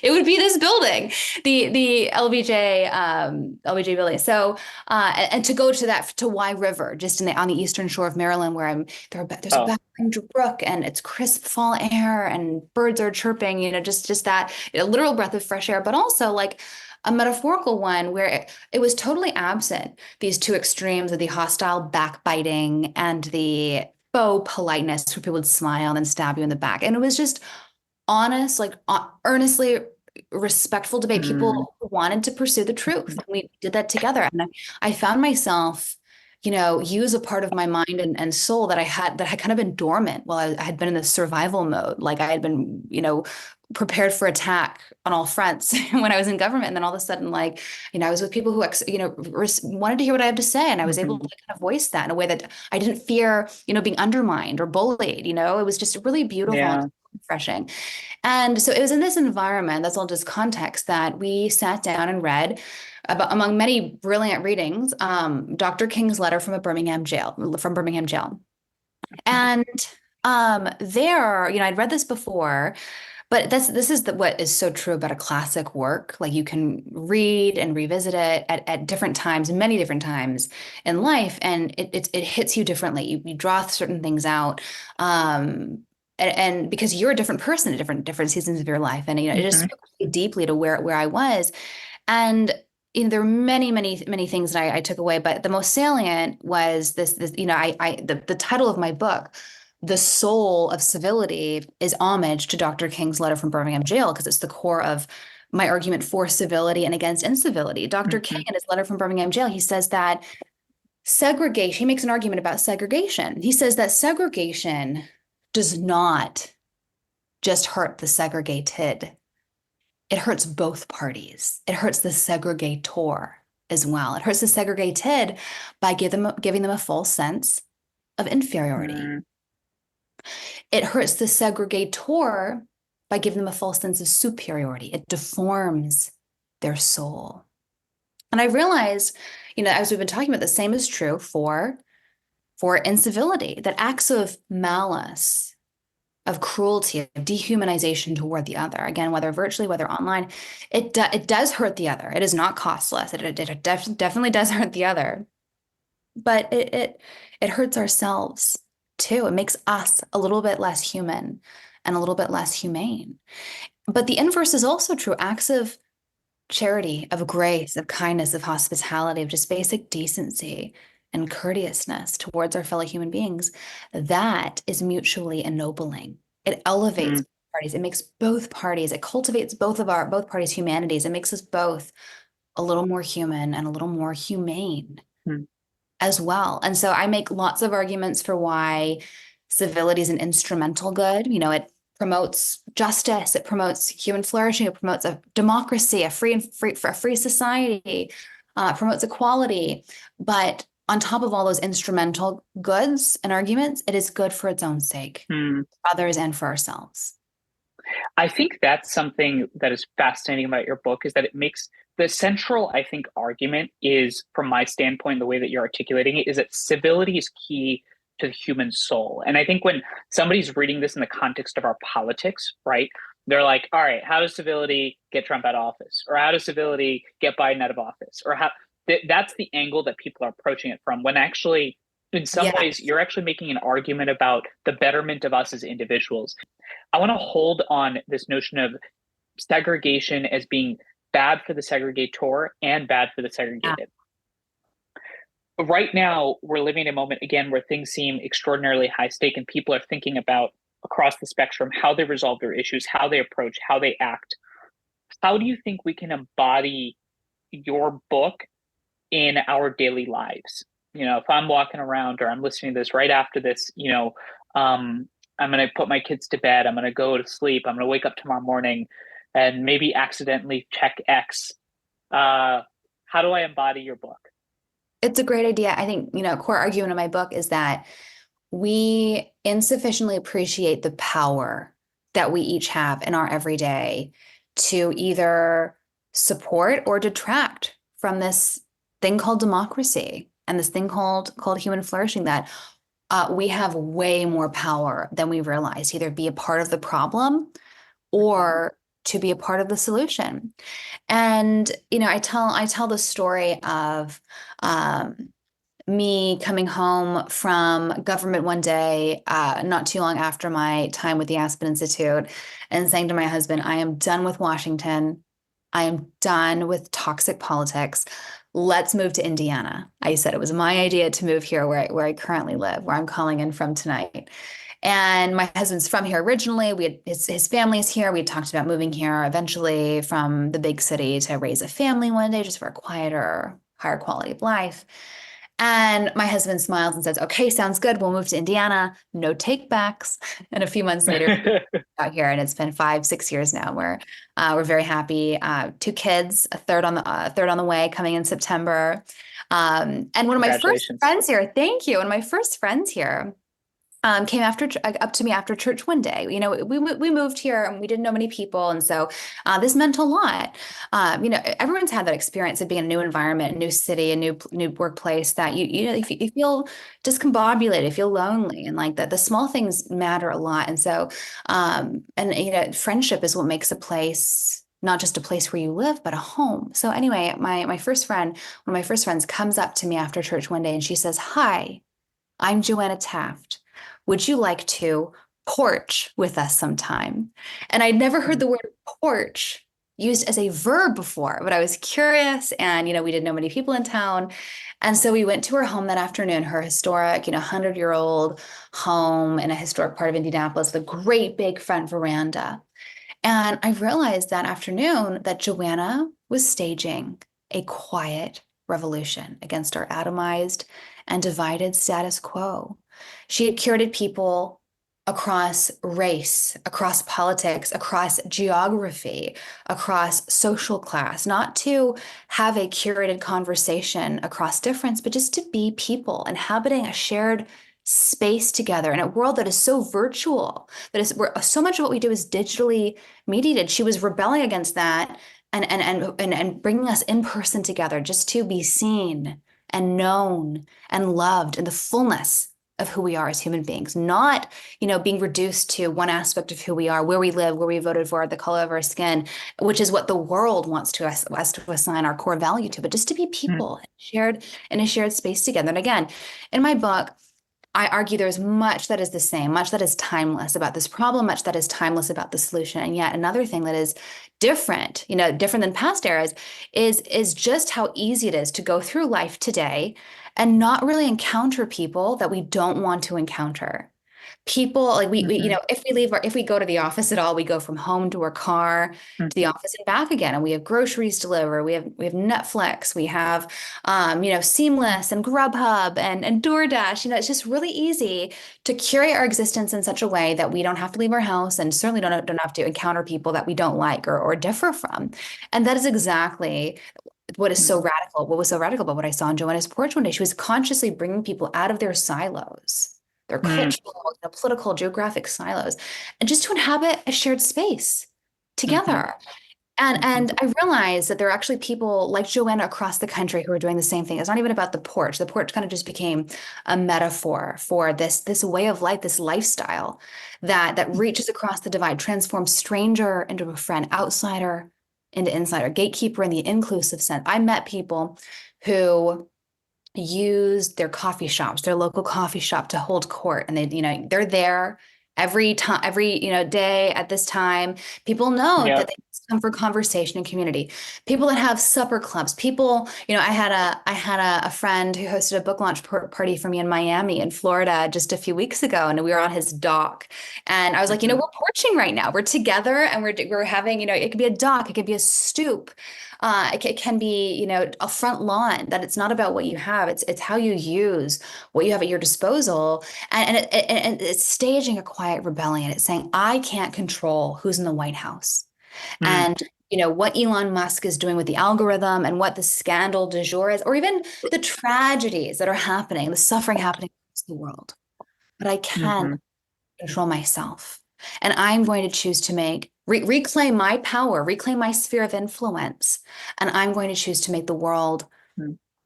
it would be this building, the LBJ building. So, and to go to Wye River, just on the eastern shore of Maryland, where there's a background brook and it's crisp fall air and birds are chirping, just that literal breath of fresh air, but also a metaphorical one where it was totally absent, these two extremes of the hostile backbiting and the faux politeness where people would smile and stab you in the back. And it was just honest, like earnestly respectful debate, people who wanted to pursue the truth. And we did that together. And I found myself, use a part of my mind and soul that had kind of been dormant while I had been in this survival mode. Like I had been, prepared for attack on all fronts when I was in government. And then all of a sudden, like, I was with people who, wanted to hear what I have to say. And I was able to kind of voice that in a way that I didn't fear, being undermined or bullied. It was just really beautiful and refreshing. And so it was in this environment, that's all just context, that we sat down and read among many brilliant readings, Dr. King's letter from Birmingham jail. And there, I'd read this before, but this is what is so true about a classic work. Like you can read and revisit it at different times, many different times in life, and it hits you differently. You draw certain things out. And because you're a different person at different seasons of your life. And, it just spoke deeply to where I was. And, there were many, many, many things that I took away, but the most salient was this the title of my book, The Soul of Civility, is homage to Dr. King's letter from Birmingham jail, because it's the core of my argument for civility and against incivility. Dr. King, in his letter from Birmingham jail, he says that segregation, he makes an argument about segregation. He says that segregation does not just hurt the segregated. It hurts both parties. It hurts the segregator as well. It hurts the segregated by giving them a false sense of inferiority. It hurts the segregator by giving them a false sense of superiority. It deforms their soul. And I realized, as we've been talking about, the same is true for incivility, that acts of malice, of cruelty, of dehumanization toward the other, again, whether virtually, whether online, it does hurt the other. It is not costless. It definitely does hurt the other, but it hurts ourselves too. It makes us a little bit less human and a little bit less humane. But the inverse is also true. Acts of charity, of grace, of kindness, of hospitality, of just basic decency and courteousness towards our fellow human beings, that is mutually ennobling. It elevates parties. It makes both parties, it cultivates both parties' humanities. It makes us both a little more human and a little more humane as well. And so I make lots of arguments for why civility is an instrumental good. It promotes justice, it promotes human flourishing, it promotes a democracy, a free society, promotes equality. But on top of all those instrumental goods and arguments, it is good for its own sake, for others and for ourselves. I think that's something that is fascinating about your book, is that it makes the central, I think, argument is, from my standpoint, the way that you're articulating it, is that civility is key to the human soul. And I think when somebody's reading this in the context of our politics, right, they're like, all right, how does civility get Trump out of office? Or how does civility get Biden out of office? Or how... That's the angle that people are approaching it from, when actually, in some ways, you're actually making an argument about the betterment of us as individuals. I want to hold on this notion of segregation as being bad for the segregator and bad for the segregated. Right now, we're living in a moment, again, where things seem extraordinarily high stake, and people are thinking about, across the spectrum, how they resolve their issues, how they approach, how they act. How do you think we can embody your book in our daily lives? If I'm walking around, or I'm listening to this right after this, I'm going to put my kids to bed, I'm going to go to sleep, I'm going to wake up tomorrow morning and maybe accidentally check X. How do I embody your book? It's a great idea. I think, a core argument in my book is that we insufficiently appreciate the power that we each have in our everyday to either support or detract from this thing called democracy and this thing called human flourishing, that we have way more power than we realize, either be a part of the problem or to be a part of the solution. And, I tell the story of me coming home from government one day, not too long after my time with the Aspen Institute, and saying to my husband, I am done with Washington. I am done with toxic politics. Let's move to Indiana. I said it was my idea to move here where I currently live, where I'm calling in from tonight. And my husband's from here originally. His family's here. We talked about moving here eventually from the big city to raise a family one day, just for a quieter, higher quality of life. And my husband smiles and says, okay, sounds good. We'll move to Indiana. No take backs. And a few months later, out here, and it's been 5-6 years now. We're very happy. 2 kids, a third on the way, coming in September. And one of my first friends here, thank you. One of my first friends here came up to me after church one day. You know, we moved here and we didn't know many people, and so this meant a lot. You know, everyone's had that experience of being in a new environment, a new city, a new workplace that you feel discombobulated, you feel lonely, and like that the small things matter a lot. And so, and you know, friendship is what makes a place not just a place where you live, but a home. So anyway, one of my first friends comes up to me after church one day and she says, "Hi, I'm Joanna Taft. Would you like to porch with us sometime?" And I'd never heard the word porch used as a verb before, but I was curious, and, you know, we didn't know many people in town. And so we went to her home that afternoon, her historic, 100-year-old home in a historic part of Indianapolis, with a great big front veranda. And I realized that afternoon that Joanna was staging a quiet revolution against our atomized and divided status quo. She had curated people across race, across politics, across geography, across social class, not to have a curated conversation across difference, but just to be people inhabiting a shared space together in a world that is so virtual, that is where so much of what we do is digitally mediated. She was rebelling against that and bringing us in person together just to be seen and known and loved in the fullness of who we are as human beings, not, being reduced to one aspect of who we are, where we live, where we voted for, the color of our skin, which is what the world wants us to assign our core value to, but just to be people in a shared space together. And again, in my book, I argue there's much that is the same, much that is timeless about this problem, much that is timeless about the solution. And yet another thing that is different, different than past eras, is just how easy it is to go through life today and not really encounter people that we don't want to encounter. People like we if we go to the office at all, we go from home to our car to the office and back again, and we have groceries delivered, we have Netflix, we have Seamless and Grubhub and DoorDash. It's just really easy to curate our existence in such a way that we don't have to leave our house, and certainly don't have to encounter people that we don't like or differ from. And that is exactly what is so radical. What was so radical about what I saw on Joanna's porch one day? She was consciously bringing people out of their silos, their cultural, political, geographic silos, and just to inhabit a shared space together. And I realized that there are actually people like Joanna across the country who are doing the same thing. It's not even about the porch. The porch kind of just became a metaphor for this way of life, this lifestyle that reaches across the divide, transforms stranger into a friend, outsider into insider, gatekeeper in the inclusive sense. I met people who used their coffee shops, their local coffee shop, to hold court, and they're there every time, every day at this time. People know that they come for conversation and community. People that have supper clubs. People, I had a friend who hosted a book launch party for me in Miami, in Florida, just a few weeks ago, and we were on his dock. And I was like, we're porching right now. We're together, and we're having, it could be a dock, it could be a stoop. It can be, a front lawn. That it's not about what you have. It's how you use what you have at your disposal. And it's staging a quiet rebellion. It's saying, I can't control who's in the White House. And, what Elon Musk is doing with the algorithm, and what the scandal du jour is, or even the tragedies that are happening, the suffering happening across the world. But I can control myself. And I'm going to choose to reclaim my power, reclaim my sphere of influence. And I'm going to choose to make the world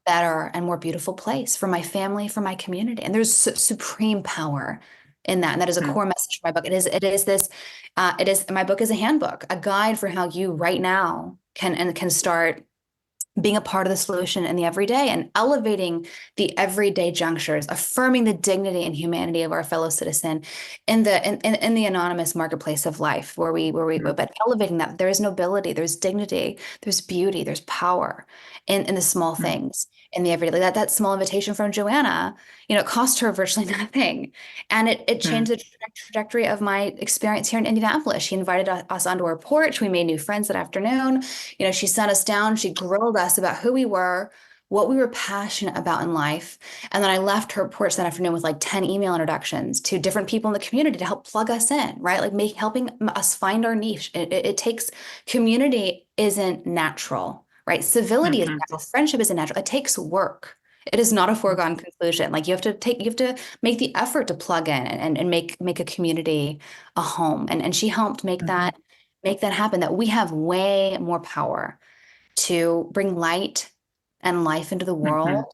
better and more beautiful place for my family, for my community. And there's supreme power in that. And that is a core message of my book. My book is a handbook, a guide for how you right now can start being a part of the solution in the everyday and elevating the everyday junctures, affirming the dignity and humanity of our fellow citizen in the anonymous marketplace of life but elevating that there is nobility, there's dignity, there's beauty, there's power in the small things in the everyday. Like that small invitation from Joanna, it cost her virtually nothing. And it changed the trajectory of my experience here in Indianapolis. She invited us onto her porch. We made new friends that afternoon. She sat us down, she grilled us about who we were, what we were passionate about in life. And then I left her porch that afternoon with like 10 email introductions to different people in the community to help plug us in, right? Like helping us find our niche. It takes, community isn't natural, right? Civility is natural. Friendship isn't natural. It takes work. It is not a foregone conclusion. Like you have to make the effort to plug in and make a community a home. And she helped make that happen, that we have way more power to bring light and life into the world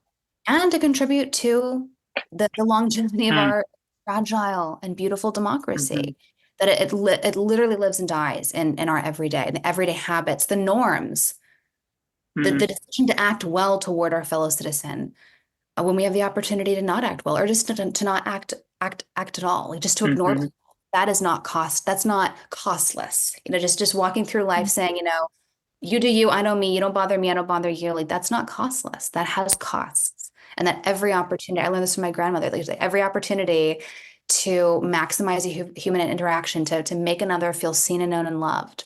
and to contribute to the longevity of our fragile and beautiful democracy. That it literally lives and dies in our everyday, the everyday habits, the norms, the decision to act well toward our fellow citizen when we have the opportunity to not act well, or just to not act at all, like just to ignore people. That's not costless. Just walking through life saying, you do you, I know me, you don't bother me, I don't bother you. Like that's not costless. That has costs. And that every opportunity, I learned this from my grandmother, like every opportunity to maximize a human interaction, to make another feel seen and known and loved,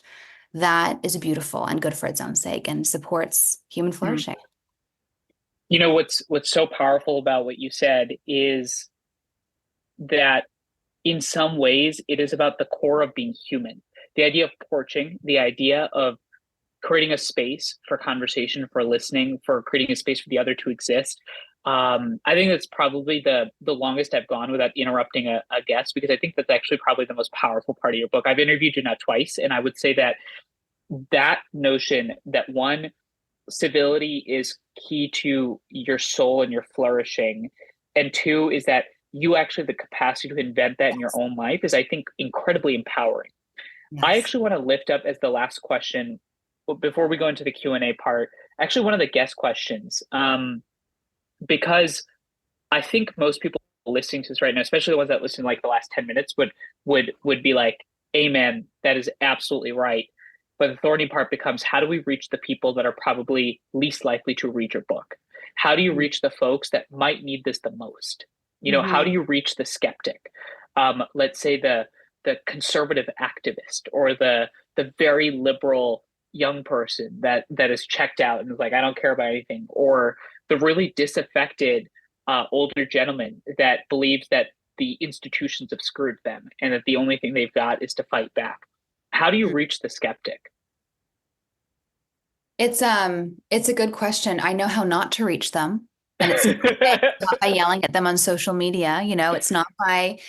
that is beautiful and good for its own sake and supports human flourishing. What's so powerful about what you said is that in some ways it is about the core of being human. The idea of porching, the idea of creating a space for conversation, for listening, for creating a space for the other to exist. I think that's probably the longest I've gone without interrupting a guest, because I think that's actually probably the most powerful part of your book. I've interviewed you now twice, and I would say that notion that one, civility is key to your soul and your flourishing, and two is that you actually have the capacity to invent that in your own life is, I think, incredibly empowering. Yes. I actually want to lift up as the last question, before we go into the Q&A part, actually one of the guest questions, because I think most people listening to this right now, especially the ones that listen like the last 10 minutes, would be like, amen, that is absolutely right. But the thorny part becomes, how do we reach the people that are probably least likely to read your book? How do you reach the folks that might need this the most? How do you reach the skeptic? Let's say the conservative activist, or the very liberal young person that is checked out and is like, I don't care about anything, or the really disaffected older gentleman that believes that the institutions have screwed them and that the only thing they've got is to fight back. How do you reach the skeptic? It's a good question. I know how not to reach them. And it's not by yelling at them on social media, it's not by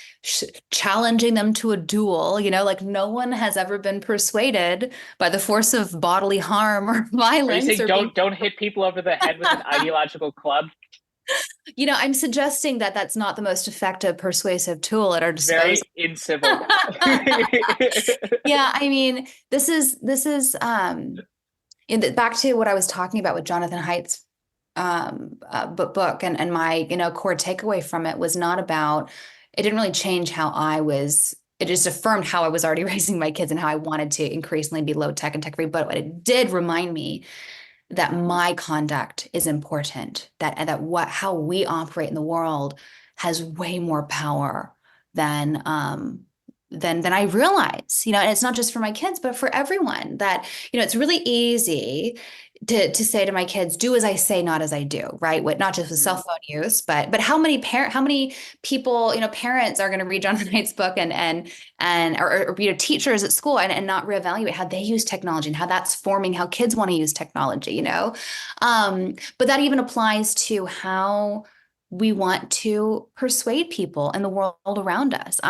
challenging them to a duel, like no one has ever been persuaded by the force of bodily harm or violence. Are you saying don't hit people over the head with an ideological club? I'm suggesting that that's not the most effective persuasive tool at our disposal. Very incivil. Yeah, I mean, this is back to what I was talking about with Jonathan Haidt's book, and my core takeaway from it was not about, it didn't really change how I was, it just affirmed how I was already raising my kids and how I wanted to increasingly be low tech and tech free, but it did remind me that my conduct is important, that how we operate in the world has way more power than I realize, and it's not just for my kids, but for everyone. That, it's really easy to say to my kids, do as I say, not as I do, right? Not just with cell phone use, but how many people, parents are going to read Jonathan Haidt's book or teachers at school and not reevaluate how they use technology and how that's forming how kids want to use technology, but that even applies to how we want to persuade people in the world around us.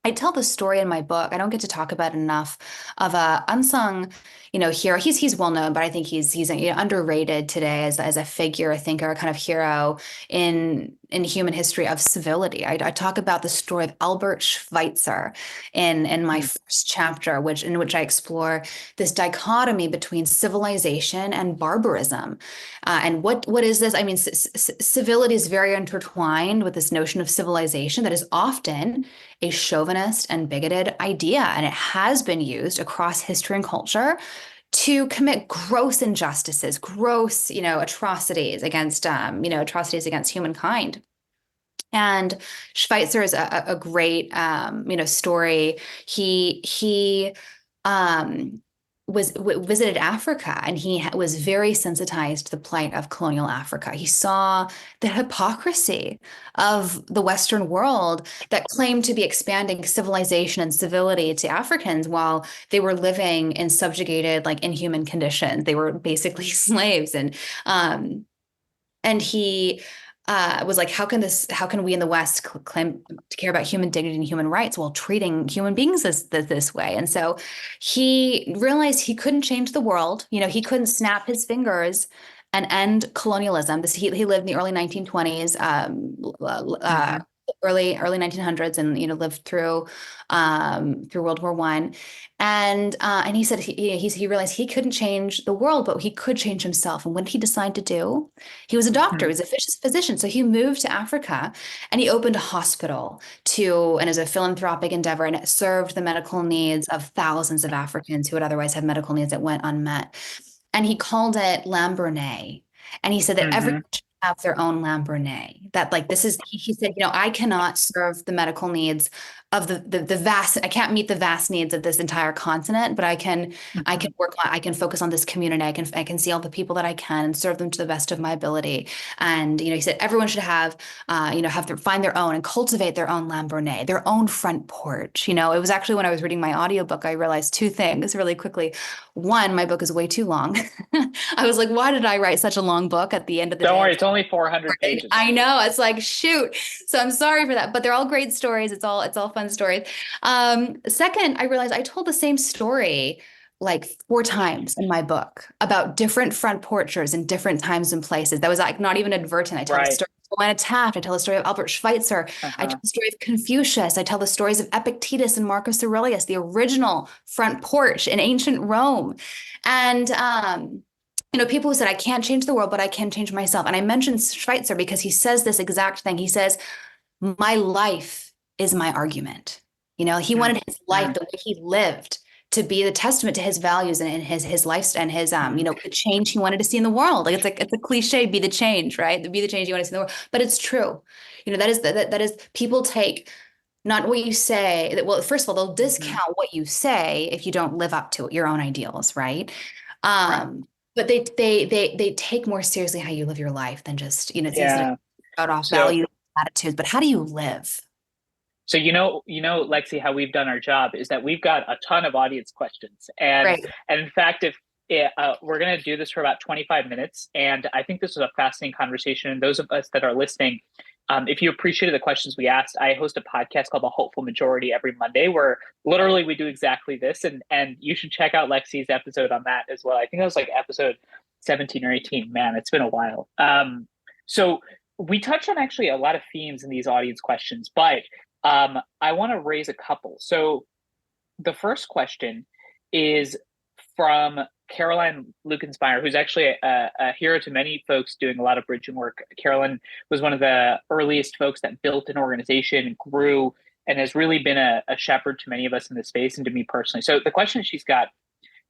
I tell the story in my book. I don't get to talk about it enough of a unsung, hero. He's well known, but I think he's underrated today as a figure, a thinker, a kind of hero in human history of civility. I talk about the story of Albert Schweitzer in my first chapter, in which I explore this dichotomy between civilization and barbarism. And what is this? I mean, civility is very intertwined with this notion of civilization that is often a chauvinist and bigoted idea, and it has been used across history and culture to commit gross injustices, gross, atrocities against, humankind. And Schweitzer is a great, story. He visited Africa, and he was very sensitized to the plight of colonial Africa. He saw the hypocrisy of the Western world that claimed to be expanding civilization and civility to Africans while they were living in subjugated, inhuman conditions. They were basically slaves, and he was like, how can we in the West claim to care about human dignity and human rights while treating human beings this way? And so he realized he couldn't change the world. He couldn't snap his fingers and end colonialism. He lived in the early 1920s, early 1900s, and lived through World War I. And he said he realized he couldn't change the world, but he could change himself. And what did he decide to do? He was a doctor. He was a physician. So he moved to Africa, and he opened a hospital and as a philanthropic endeavor, and it served the medical needs of thousands of Africans who would otherwise have medical needs that went unmet. And he called it Lambernet. And he said that everyone should have their own Lambernet. That he said, I cannot serve the medical needs of the vast, I can't meet the vast needs of this entire continent, but I can focus on this community. I can see all the people that I can and serve them to the best of my ability. And, he said everyone should find their own and cultivate their own Lambernet, their own front porch. It was actually when I was reading my audiobook, I realized two things really quickly. One, my book is way too long. I was like, why did I write such a long book at the end of the day? Don't worry, it's only 400 pages. I know. It's like, shoot. So I'm sorry for that, but they're all great stories. It's all fun stories. Second, I realized I told the same story like 4 times in my book about different front porches in different times and places. That was not even advertent. I tell the story of Joanna Taft. I tell the story of Albert Schweitzer. I tell the story of Confucius. I tell the stories of Epictetus and Marcus Aurelius, the original front porch in ancient Rome. And, people who said, I can't change the world, but I can change myself. And I mentioned Schweitzer because he says this exact thing. He says, my life is my argument. He wanted his life, the way he lived, to be the testament to his values and his life and his, the change he wanted to see in the world. It's a cliche, be the change, right? Be the change you want to see in the world. But it's true. That is people take not what you say. Well, first of all, they'll discount what you say if you don't live up to your own ideals, right? But they take more seriously how you live your life than just, it's easy to out off values, attitudes, but how do you live? So, Lexi, how we've done our job is that we've got a ton of audience questions. And in fact, if we're going to do this for about 25 minutes, and I think this is a fascinating conversation. And those of us that are listening, if you appreciated the questions we asked, I host a podcast called The Hopeful Majority every Monday, where literally we do exactly this. And you should check out Lexi's episode on that as well. I think it was like episode 17 or 18. Man, it's been a while. So we touched on actually a lot of themes in these audience questions, but I want to raise a couple. So the first question is from Caroline Lukensmeyer, who's actually a hero to many folks doing a lot of bridging work. Caroline was one of the earliest folks that built an organization, grew, and has really been a shepherd to many of us in this space and to me personally. So the question she's got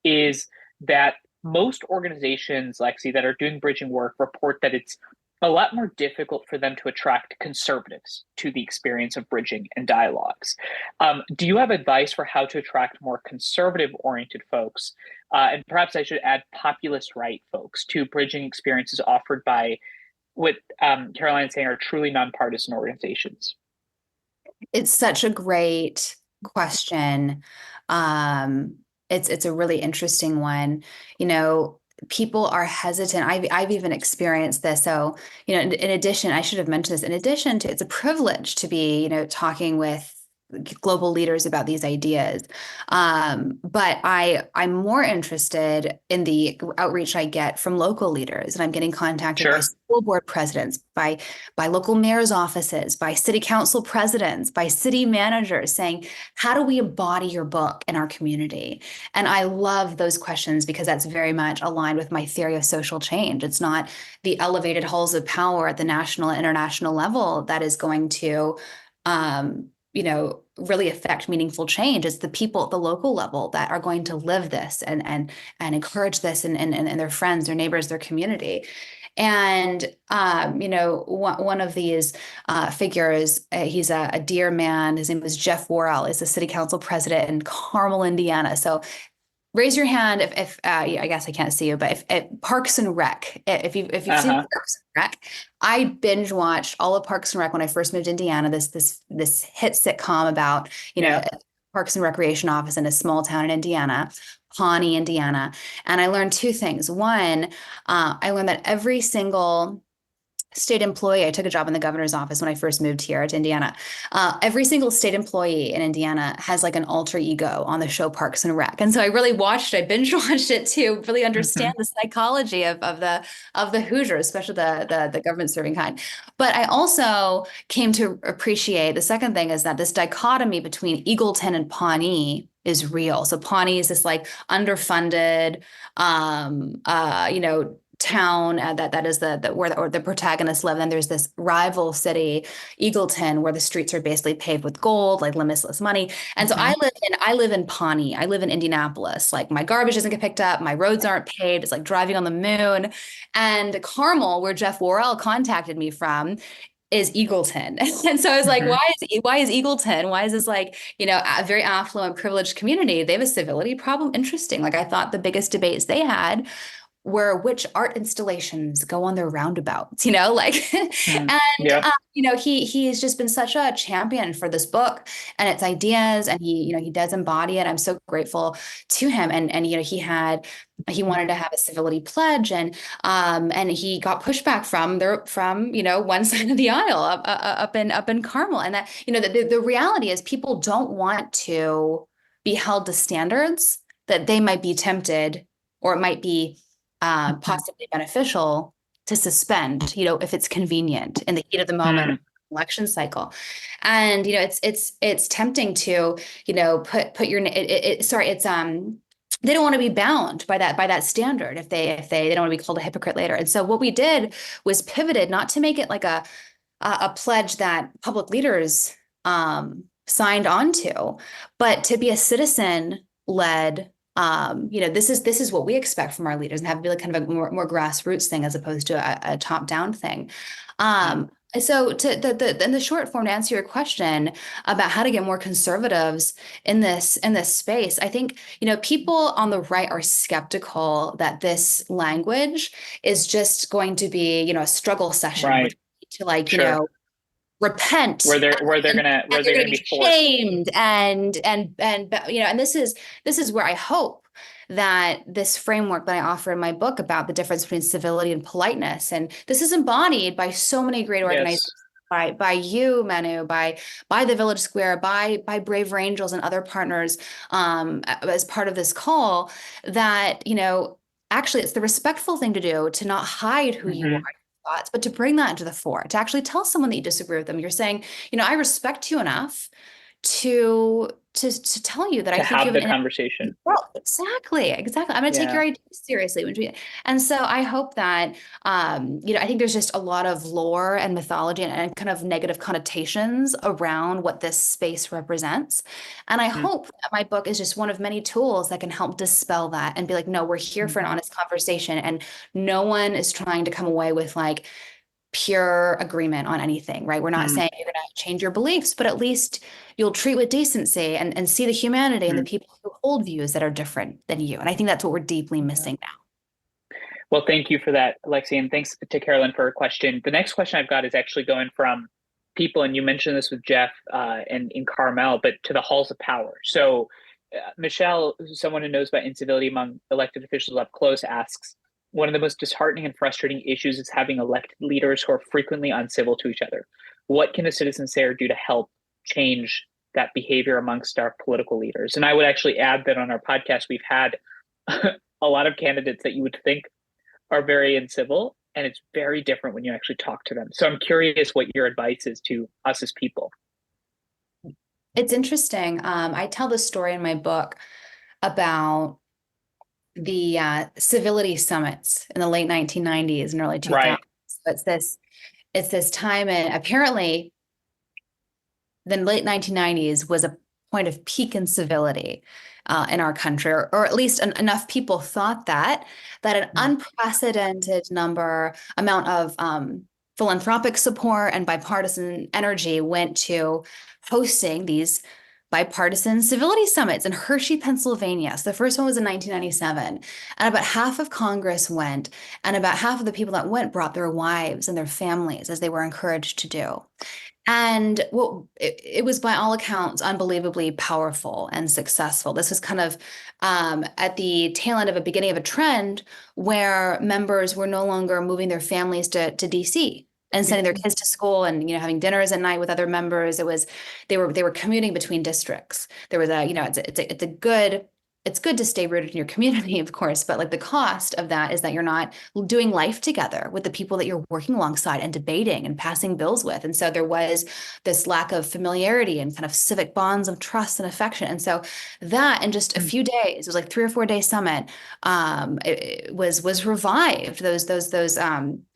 is that most organizations, Lexi, that are doing bridging work report that it's a lot more difficult for them to attract conservatives to the experience of bridging and dialogues. Do you have advice for how to attract more conservative-oriented folks, and perhaps I should add populist right folks, to bridging experiences offered by what Caroline is saying are truly nonpartisan organizations? It's such a great question. It's a really interesting one. People are hesitant. I've even experienced this. So, in addition, I should have mentioned this, in addition to, it's a privilege to be, talking with global leaders about these ideas. But I'm more interested in the outreach I get from local leaders, and I'm getting contacted by Sure. school board presidents, by local mayor's offices, by city council presidents, by city managers saying, how do we embody your book in our community? And I love those questions because that's very much aligned with my theory of social change. It's not the elevated halls of power at the national and international level that is going to really affect meaningful change. It's the people at the local level that are going to live this and encourage this and their friends, their neighbors, their community. And one of these figures, he's a dear man. His name is Jeff Worrell. He's a city council president in Carmel, Indiana. So raise your hand if I guess I can't see you, but if Parks and Rec, if you've seen Parks and Rec, I binge watched all of Parks and Rec when I first moved to Indiana. This hit sitcom about Parks and Recreation office in a small town in Indiana, Pawnee, Indiana, and I learned two things. One, I learned that every single state employee, I took a job in the governor's office when I first moved here to Indiana. Every single state employee in Indiana has like an alter ego on the show Parks and Rec. And so I really I binge watched it to really understand the psychology of the Hoosiers, especially the government serving kind. But I also came to appreciate the second thing is that this dichotomy between Eagleton and Pawnee is real. So Pawnee is this like underfunded, town that is where the protagonists live. And then there's this rival city, Eagleton, where the streets are basically paved with gold, like limitless money. And so I live in Pawnee. I live in Indianapolis. Like my garbage doesn't get picked up. My roads aren't paved. It's like driving on the moon. And Carmel, where Jeff Worrell contacted me from, is Eagleton. And so I was like, why is Eagleton? Why is this like, a very affluent, privileged community? They have a civility problem. Interesting. Like I thought the biggest debates they had were which art installations go on their roundabouts, he has just been such a champion for this book and its ideas, and he does embody it. I'm so grateful to him. And he wanted to have a civility pledge, and he got pushback from one side of the aisle up in Carmel. And that, the reality is people don't want to be held to standards that they might be tempted, or it might be possibly beneficial to suspend, if it's convenient in the heat of the moment, election cycle. And, it's tempting to, put your, they don't want to be bound by that standard if they don't want to be called a hypocrite later. And so what we did was pivoted, not to make it like a pledge that public leaders signed on to, but to be a citizen-led. This is what we expect from our leaders, and have to be like kind of a more grassroots thing as opposed to a top-down thing. So in the short form, to answer your question about how to get more conservatives in this space, I think, people on the right are skeptical that this language is just going to be, a struggle session to repent, where they're gonna be shamed, and this is where I hope that this framework that I offer in my book about the difference between civility and politeness, and this is embodied by so many great organizations, by you, Manu, by the Village Square, by Brave Angels and other partners, as part of this call, that actually it's the respectful thing to do, to not hide who you are. Thoughts, but to bring that into the fore, to actually tell someone that you disagree with them. You're saying, I respect you enough to tell you that I think have you the conversation. Well, exactly. I'm going to take your ideas seriously. And so I hope that, I think there's just a lot of lore and mythology and kind of negative connotations around what this space represents. And I hope that my book is just one of many tools that can help dispel that and be like, no, we're here for an honest conversation, and no one is trying to come away with like pure agreement on anything, right? We're not saying you're going to change your beliefs, but at least you'll treat with decency and see the humanity in the people who hold views that are different than you. And I think that's what we're deeply missing now. Well, thank you for that, Lexi, and thanks to Carolyn for her question. The next question I've got is actually going from people, and you mentioned this with Jeff and in Carmel, but to the halls of power. So Michelle, someone who knows about incivility among elected officials up close, asks, one of the most disheartening and frustrating issues is having elected leaders who are frequently uncivil to each other. What can a citizen say or do to help change that behavior amongst our political leaders. And I would actually add that on our podcast, we've had a lot of candidates that you would think are very incivil, and it's very different when you actually talk to them. So I'm curious what your advice is to us as people. It's interesting. I tell this story in my book about the civility summits in the late 1990s and early 2000s. Right. So it's this time, and apparently the late 1990s was a point of peak incivility in our country, or at least enough people thought that an unprecedented amount of philanthropic support and bipartisan energy went to hosting these bipartisan civility summits in Hershey, Pennsylvania. So the first one was in 1997, and about half of Congress went, and about half of the people that went brought their wives and their families, as they were encouraged to do. And it was by all accounts unbelievably powerful and successful. This was kind of at the tail end of a beginning of a trend where members were no longer moving their families to DC and sending their kids to school and, having dinners at night with other members. They were commuting between districts. There was it's good to stay rooted in your community, of course, but like the cost of that is that you're not doing life together with the people that you're working alongside and debating and passing bills with. And so there was this lack of familiarity and kind of civic bonds of trust and affection. And so that in just a few days, it was like 3 or 4 day summit, it was revived. Those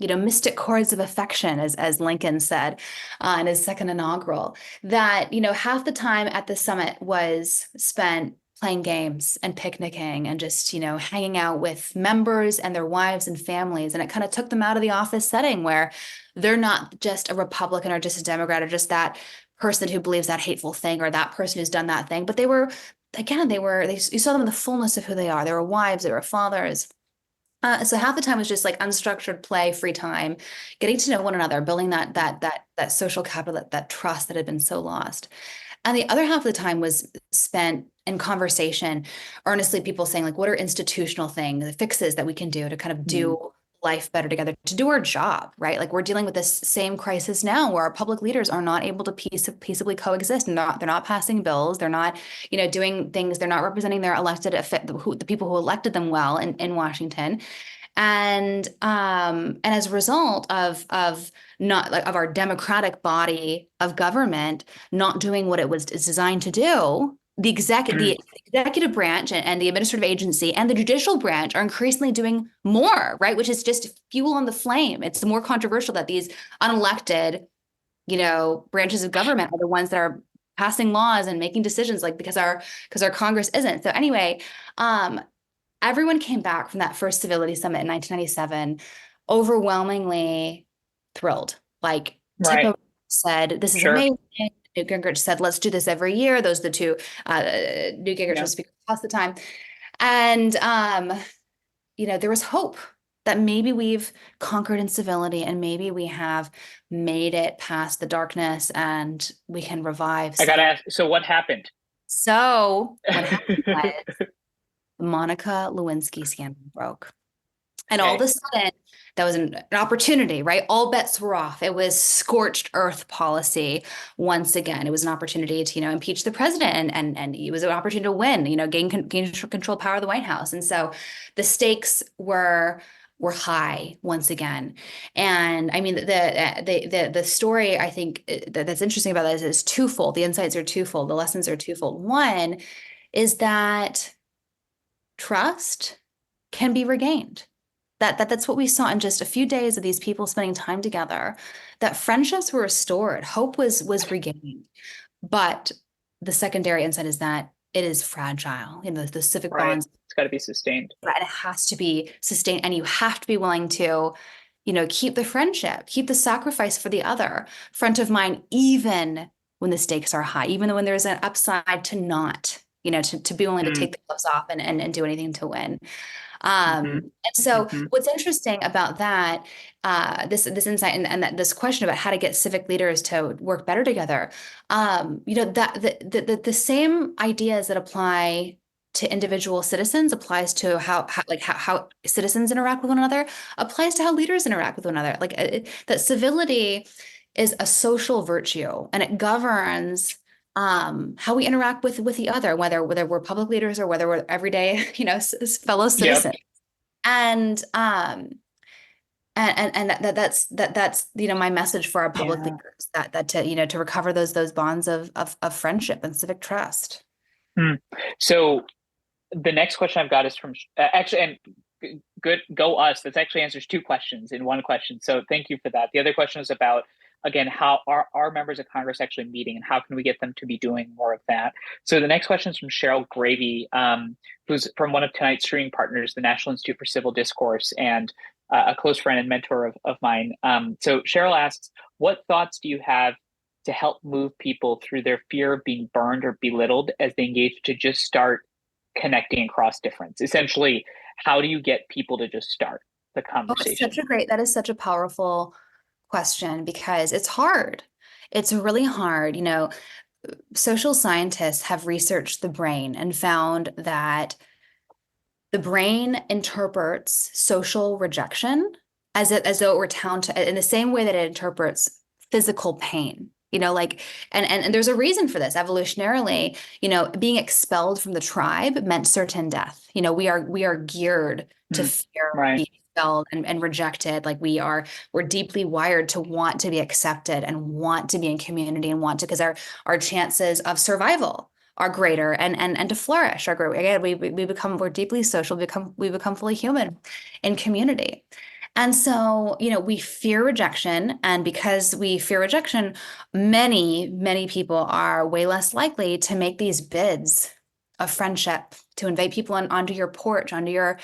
mystic chords of affection, as Lincoln said in his second inaugural, that half the time at the summit was spent playing games and picnicking and just, hanging out with members and their wives and families. And it kind of took them out of the office setting where they're not just a Republican or just a Democrat or just that person who believes that hateful thing or that person who's done that thing. But you saw them in the fullness of who they are. They were wives, they were fathers. So half the time was just like unstructured play, free time, getting to know one another, building that social capital, that trust that had been so lost. And the other half of the time was spent in conversation, earnestly people saying, like, what are institutional things, the fixes that we can do to kind of do life better together, to do our job, right? Like, we're dealing with this same crisis now where our public leaders are not able to peaceably coexist. They're not passing bills. They're not, doing things. They're not representing their the people who elected them well in Washington. And as a result of our democratic body of government not doing what it's designed to do, the executive branch and the administrative agency and the judicial branch are increasingly doing more, right? Which is just fuel on the flame. It's more controversial that these unelected, branches of government are the ones that are passing laws and making decisions, like because our Congress isn't. So anyway, everyone came back from that first civility summit in 1997 overwhelmingly thrilled. Like, right. Tipo said, this is amazing. Newt Gingrich said, let's do this every year. Those are the two. Newt Gingrich was Speaker of the House at the time. And, there was hope that maybe we've conquered incivility and maybe we have made it past the darkness and we can revive. I got to ask, so what happened? So what happened was the Monica Lewinsky scandal broke. And all of a sudden, that was an opportunity, right? All bets were off. It was scorched earth policy once again. It was an opportunity to, impeach the president, and it was an opportunity to win, gain control power of the White House. And so the stakes were high once again. And I mean, the story, I think that's interesting about this is twofold. The insights are twofold. The lessons are twofold. One is that trust can be regained. That's what we saw in just a few days of these people spending time together, that friendships were restored, hope was regained. But the secondary insight is that it is fragile. The civic bonds. It's got to be sustained. Right. It has to be sustained. And you have to be willing to, keep the friendship, keep the sacrifice for the other front of mind, even when the stakes are high, even when there's an upside to not, to be willing to take the gloves off and do anything to win. And so what's interesting about that, this insight and that this question about how to get civic leaders to work better together, that the same ideas that apply to individual citizens applies to how citizens interact with one another, applies to how leaders interact with one another. Like that civility is a social virtue and it governs how we interact with the other, whether we're public leaders or whether we're everyday, fellow citizens. And that's my message for our public leaders, that to recover those bonds of friendship and civic trust. So the next question I've got is from actually, and good, go us. That's actually answers two questions in one question. So thank you for that. The other question is about, again, how are members of Congress actually meeting, and how can we get them to be doing more of that? So the next question is from Cheryl Gravy, who's from one of tonight's streaming partners, the National Institute for Civil Discourse, and a close friend and mentor of mine. So Cheryl asks, what thoughts do you have to help move people through their fear of being burned or belittled as they engage to just start connecting across difference? Essentially, how do you get people to just start the conversation? That is such a powerful question, because it's hard. It's really hard. Social scientists have researched the brain and found that the brain interprets social rejection as though it were in the same way that it interprets physical pain. And there's a reason for this. Evolutionarily, being expelled from the tribe meant certain death. We are geared to fear being expelled and rejected. Like we're deeply wired to want to be accepted and want to be in community and because our chances of survival are greater and to flourish are greater. Again, we're deeply social, we become fully human in community. And so, we fear rejection. And because we fear rejection, many, many people are way less likely to make these bids of friendship, to invite people onto your porch, onto your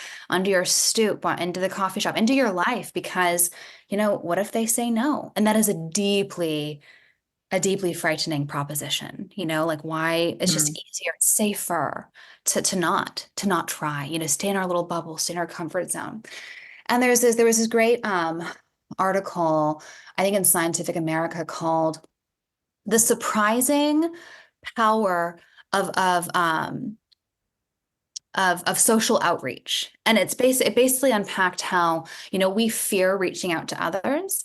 stoop, into the coffee shop, into your life, because, what if they say no? And that is a deeply frightening proposition. Why it's just easier, it's safer to not try, stay in our little bubble, stay in our comfort zone. And there was this great article, I think in Scientific America, called "The Surprising Power of Social Outreach," and it basically unpacked how we fear reaching out to others,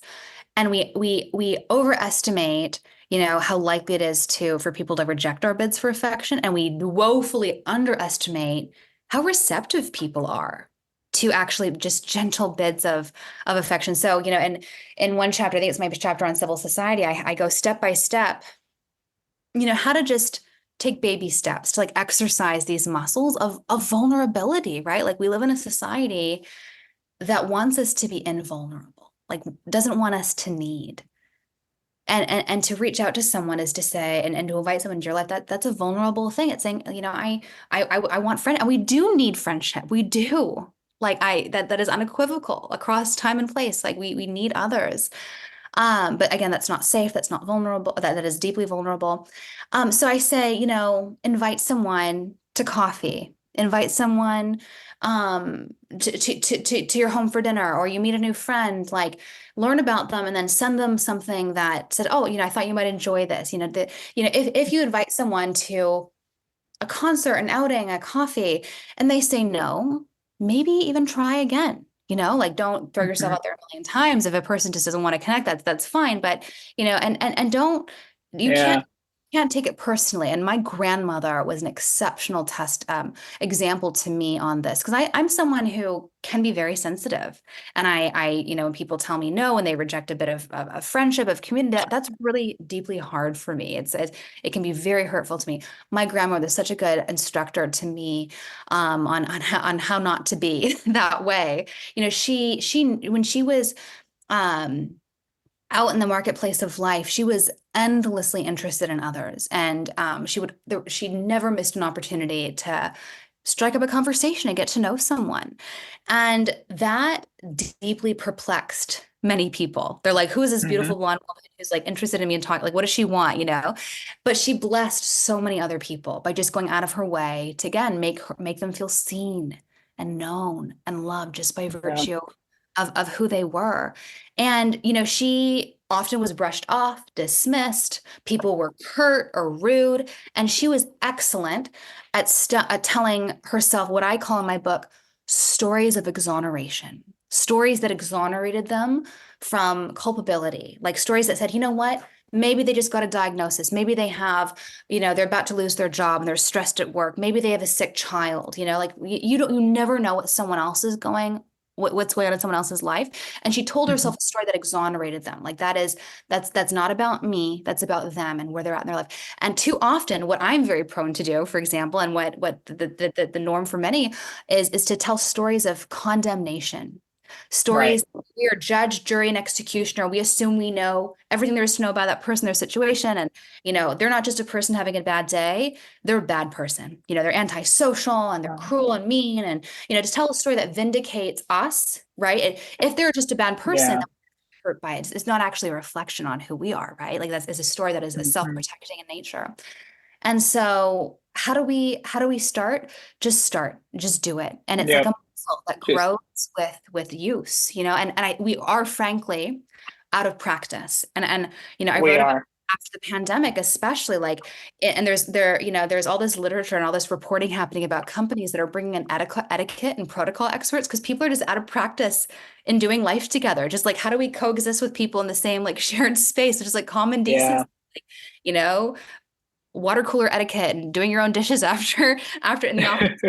and we overestimate how likely it is for people to reject our bids for affection, and we woefully underestimate how receptive people are to actually just gentle bids of affection. So, in one chapter, I think it's my chapter on civil society, I go step by step, how to just take baby steps to exercise these muscles of vulnerability, right? Like we live in a society that wants us to be invulnerable, doesn't want us to need. And to reach out to someone is to say, and to invite someone into your life, that's a vulnerable thing. It's saying, I want friend, and we do need friendship. We do. That is unequivocal across time and place. We need others. But again, that's not safe. That's not vulnerable. That is deeply vulnerable. So I say, invite someone to coffee, invite someone to your home for dinner, or you meet a new friend, learn about them and then send them something that said, oh, I thought you might enjoy this. If you invite someone to a concert, an outing, a coffee, and they say no, maybe even try again, don't throw yourself out there a million times. If a person just doesn't want to connect, that's fine. But, and don't, can't take it personally. And my grandmother was an exceptional example to me on this, because I'm someone who can be very sensitive. And I when people tell me no, and they reject a bit of friendship, of community, that's really deeply hard for me. It can be very hurtful to me. My grandmother is such a good instructor to me on how not to be that way. She when she was out in the marketplace of life, she was endlessly interested in others, and she never missed an opportunity to strike up a conversation and get to know someone. And that deeply perplexed many people. They're like, who is this beautiful blonde woman who's interested in me and talking? What does she want? But she blessed so many other people by just going out of her way to, again, make them feel seen and known and loved just by virtue of who they were. And, she often was brushed off, dismissed. People were hurt or rude. And she was excellent at telling herself what I call in my book, stories of exoneration, stories that exonerated them from culpability, stories that said, you know what, Maybe they just got a diagnosis. Maybe they have, they're about to lose their job and they're stressed at work. Maybe they have a sick child, like you never know what's going on in someone else's life. And she told herself a story that exonerated them. Like that's not about me. That's about them and where they're at in their life. And too often what I'm very prone to do, for example, and what the norm for many is to tell stories of condemnation. Stories, we are judge, jury, and executioner. We assume we know everything there is to know about that person, their situation. And, they're not just a person having a bad day. They're a bad person. They're antisocial and they're cruel and mean. And, to tell a story that vindicates us, right? If they're just a bad person, hurt by it, it's not actually a reflection on who we are, right? Like that's a story that is self-protecting in nature. And so how do we start? Just do it. And it's like a muscle that grows with use, we are frankly out of practice. And I wrote about after the pandemic, especially and there's all this literature and all this reporting happening about companies that are bringing in etiquette and protocol experts because people are just out of practice in doing life together. Just how do we coexist with people in the same shared space, which is common decency, water cooler etiquette and doing your own dishes after in the office,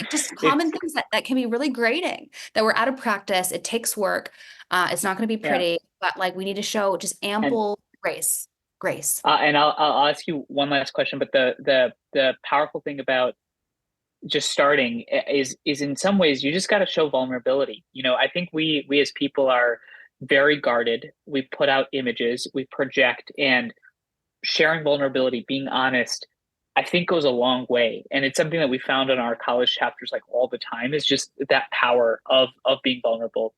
just common things that can be really grating, that we're out of practice. It takes work. It's not going to be pretty, but we need to show just ample grace. And I'll ask you one last question, but the powerful thing about just starting is in some ways you just got to show vulnerability. I think we as people are very guarded. We put out images, we project, and sharing vulnerability, being honest, I think goes a long way. And it's something that we found in our college chapters all the time, is just that power of being vulnerable.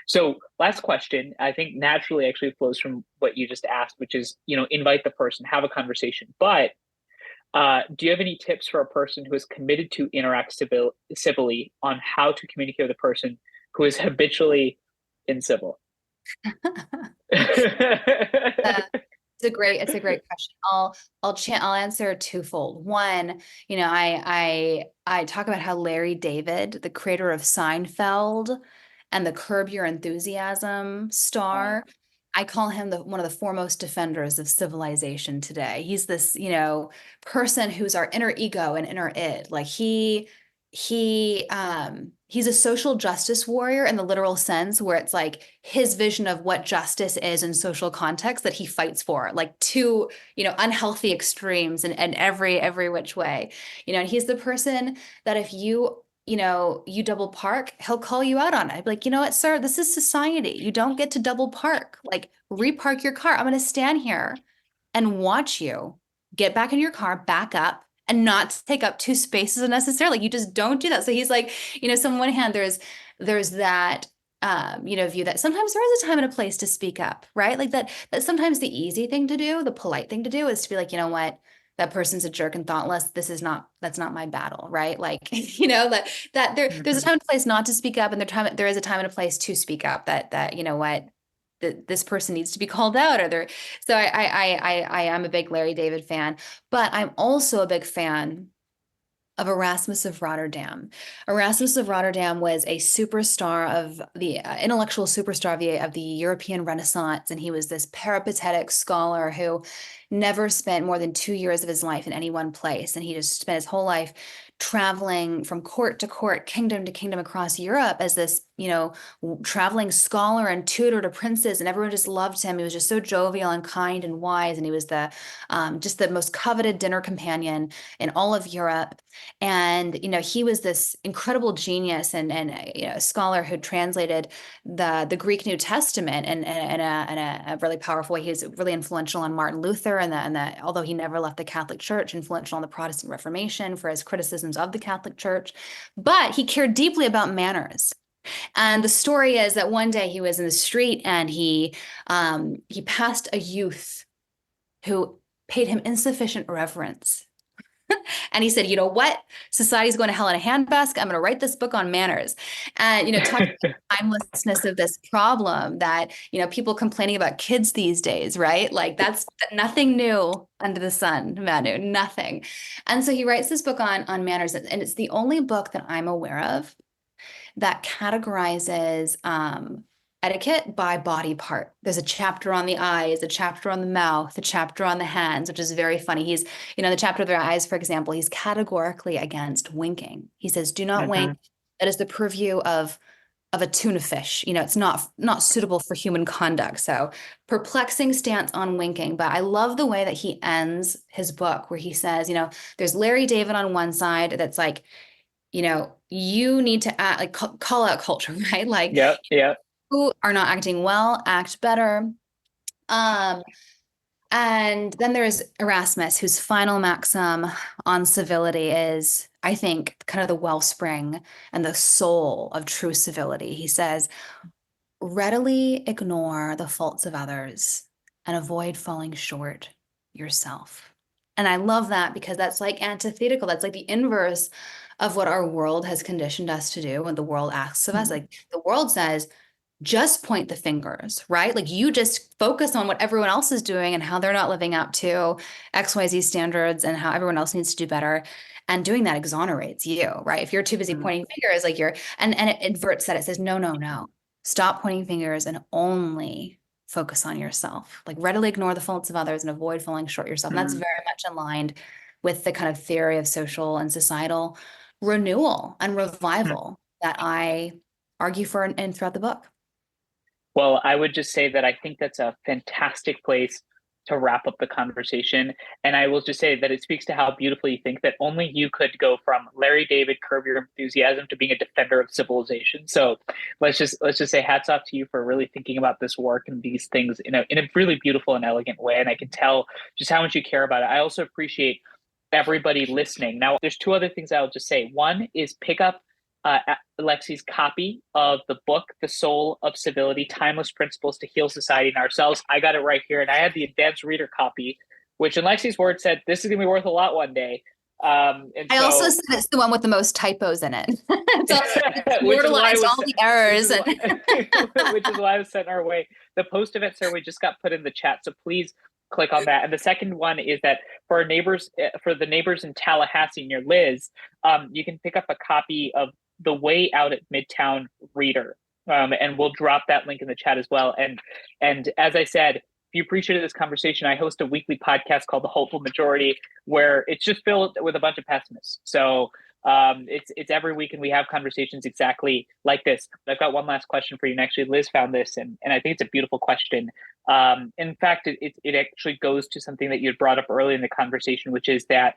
So last question, I think naturally actually flows from what you just asked, which is, invite the person, have a conversation. But do you have any tips for a person who is committed to interact civilly on how to communicate with a person who is habitually incivil? It's a great question. I'll answer twofold. One, I talk about how Larry David, the creator of Seinfeld and the Curb Your Enthusiasm star, I call him one of the foremost defenders of civilization today. He's this, person who's our inner ego and inner id. He's a social justice warrior in the literal sense, where it's his vision of what justice is in social context that he fights for, two, unhealthy extremes in every which way. And he's the person that if you double park, he'll call you out on it. I'd be like, you know what, sir, this is society. You don't get to double park. Repark your car. I'm going to stand here and watch you get back in your car, back up, and not take up two spaces unnecessarily. You just don't do that. So he's so on one hand, there's that, view that sometimes there is a time and a place to speak up, right? That sometimes the easy thing to do, the polite thing to do is to be like, you know what, that person's a jerk and thoughtless. That's not my battle, right? There's a time and a place not to speak up, and there is a time and a place to speak up that, you know what, this person needs to be called out, so I am a big Larry David fan, but I'm also a big fan of Erasmus of Rotterdam. Erasmus of Rotterdam was a superstar of the intellectual superstar of the European Renaissance, and he was this peripatetic scholar who never spent more than 2 years of his life in any one place, and he just spent his whole life traveling from court to court, kingdom to kingdom across Europe as this, traveling scholar and tutor to princes, and everyone just loved him. He was just so jovial and kind and wise, and he was just the most coveted dinner companion in all of Europe. And he was this incredible genius and a scholar who translated the Greek New Testament in a really powerful way. He was really influential on Martin Luther, and although he never left the Catholic Church, influential on the Protestant Reformation for his criticisms of the Catholic Church. But he cared deeply about manners. And the story is that one day he was in the street and he passed a youth who paid him insufficient reverence. And he said, you know what? Society's going to hell in a handbasket. I'm going to write this book on manners. And, talk about the timelessness of this problem that, people complaining about kids these days, right? That's nothing new under the sun, Manu, nothing. And so he writes this book on manners. And it's the only book that I'm aware of that categorizes etiquette by body part. There's a chapter on the eyes, a chapter on the mouth, a chapter on the hands, which is very funny. He's, the chapter of the eyes, for example, he's categorically against winking. He says, do not wink. That is the purview of a tuna fish. It's not suitable for human conduct. So perplexing stance on winking. But I love the way that he ends his book, where he says, there's Larry David on one side that's like, you need to act, like call out culture, right? Like, yeah. Who are not acting well, act better. And then there's Erasmus, whose final maxim on civility is, I think, kind of the wellspring and the soul of true civility. He says, readily ignore the faults of others and avoid falling short yourself. And I love that, because that's like antithetical. That's like the inverse of what our world has conditioned us to do. When the world asks of us, like the world says, just point the fingers, right? Like you just focus on what everyone else is doing and how they're not living up to XYZ standards and how everyone else needs to do better. And doing that exonerates you, right? If you're too busy pointing fingers, like and it inverts that. It says, no. Stop pointing fingers and only focus on yourself. Like readily ignore the faults of others and avoid falling short yourself. And that's very much aligned with the kind of theory of social and societal renewal and revival that I argue for and throughout the book. Well, I would just say that I think that's a fantastic place to wrap up the conversation. And I will just say that it speaks to how beautifully you think that only you could go from Larry David, curb your enthusiasm, to being a defender of civilization. So let's just say hats off to you for really thinking about this work and these things in a really beautiful and elegant way. And I can tell just how much you care about it. I also appreciate everybody listening. Now, there's two other things I'll just say. One is pick up Lexi's copy of the book, The Soul of Civility, Timeless Principles to Heal Society and Ourselves. I got it right here. And I had the advanced reader copy, which in Lexi's words said, this is going to be worth a lot one day. I also said it's the one with the most typos in it. It's immortalized all the errors. Which is why I was sent our way. The post-event survey just got put in the chat. So please click on that. And the second one is that for our neighbors, for the neighbors in Tallahassee near Liz, you can pick up a copy of The Way Out at Midtown Reader. And we'll drop that link in the chat as well. And as I said, if you appreciated this conversation, I host a weekly podcast called The Hopeful Majority, where it's just filled with a bunch of pessimists. So it's every week, and we have conversations exactly like this. I've got one last question for you. And actually, Liz found this, and I think it's a beautiful question. In fact, it actually goes to something that you had brought up early in the conversation, which is that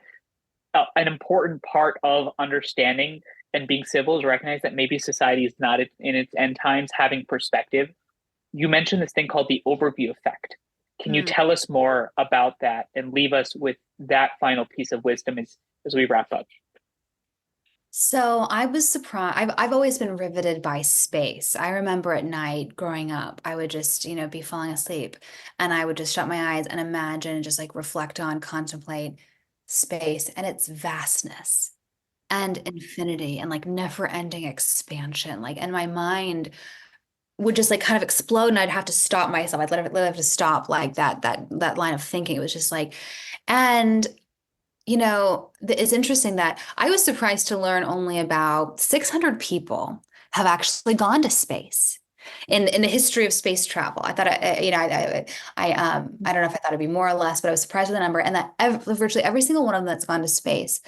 an important part of understanding and being civil is recognize that maybe society is not in its end times having perspective. You mentioned this thing called the overview effect. Can you tell us more about that and leave us with that final piece of wisdom as we wrap up? So I was surprised. I've always been riveted by space. I remember at night growing up, I would just, be falling asleep, and I would just shut my eyes and imagine and just like reflect on, contemplate space and its vastness and infinity and like never ending expansion. Like, and my mind would just like kind of explode, and I'd have to stop myself. I'd literally have to stop like that line of thinking. It was just like, and it's interesting that I was surprised to learn only about 600 people have actually gone to space in the history of space travel. I thought, I don't know if I thought it'd be more or less, but I was surprised with the number, and that virtually every single one of them that's gone to space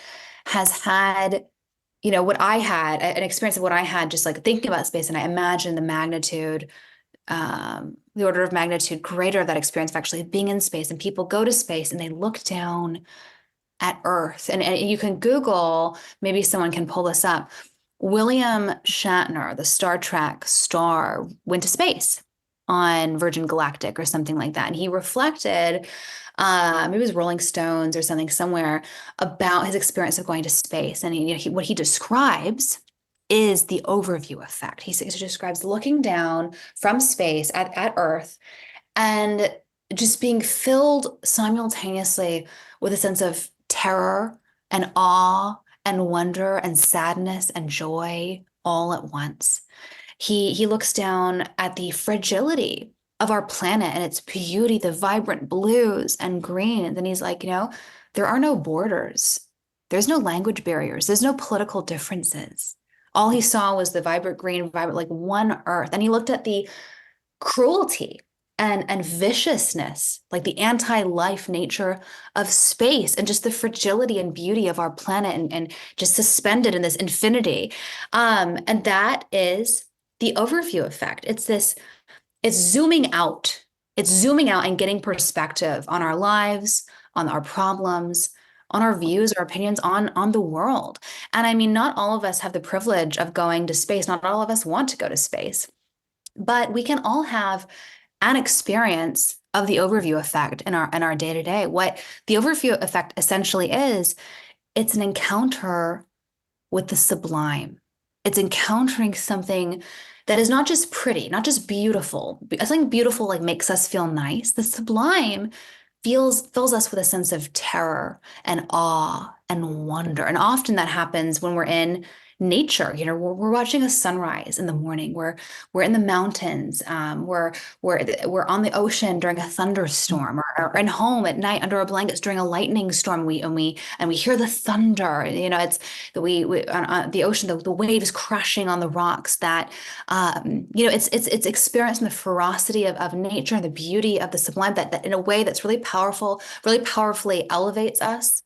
has had, what I had, an experience of what I had, just like thinking about space, and I imagine the magnitude, the order of magnitude greater of that experience of actually being in space. And people go to space and they look down at Earth. And you can Google, maybe someone can pull this up. William Shatner, the Star Trek star, went to space on Virgin Galactic or something like that. And he reflected, maybe it was Rolling Stones or something somewhere, about his experience of going to space. And what he describes is the overview effect. He describes looking down from space at Earth and just being filled simultaneously with a sense of terror and awe and wonder and sadness and joy all at once. He looks down at the fragility of our planet and its beauty, the vibrant blues and greens. And he's like, there are no borders. There's no language barriers. There's no political differences. All he saw was the vibrant green, like one earth. And he looked at the cruelty and viciousness, like the anti-life nature of space and just the fragility and beauty of our planet and just suspended in this infinity. And that is the overview effect. It's zooming out. It's zooming out and getting perspective on our lives, on our problems, on our views or opinions on the world. And I mean, not all of us have the privilege of going to space. Not all of us want to go to space, but we can all have an experience of the overview effect in our day-to-day. What the overview effect essentially is, it's an encounter with the sublime. It's encountering something that is not just pretty, not just beautiful. Something beautiful like makes us feel nice. The sublime fills us with a sense of terror and awe and wonder. And often that happens when we're in nature. We're watching a sunrise in the morning. We're in the mountains. We're on the ocean during a thunderstorm, or in home at night under our blankets during a lightning storm. We hear the thunder. It's we on the ocean, the waves crashing on the rocks. That it's experiencing the ferocity of nature and the beauty of the sublime. That in a way that's really powerful, really powerfully elevates us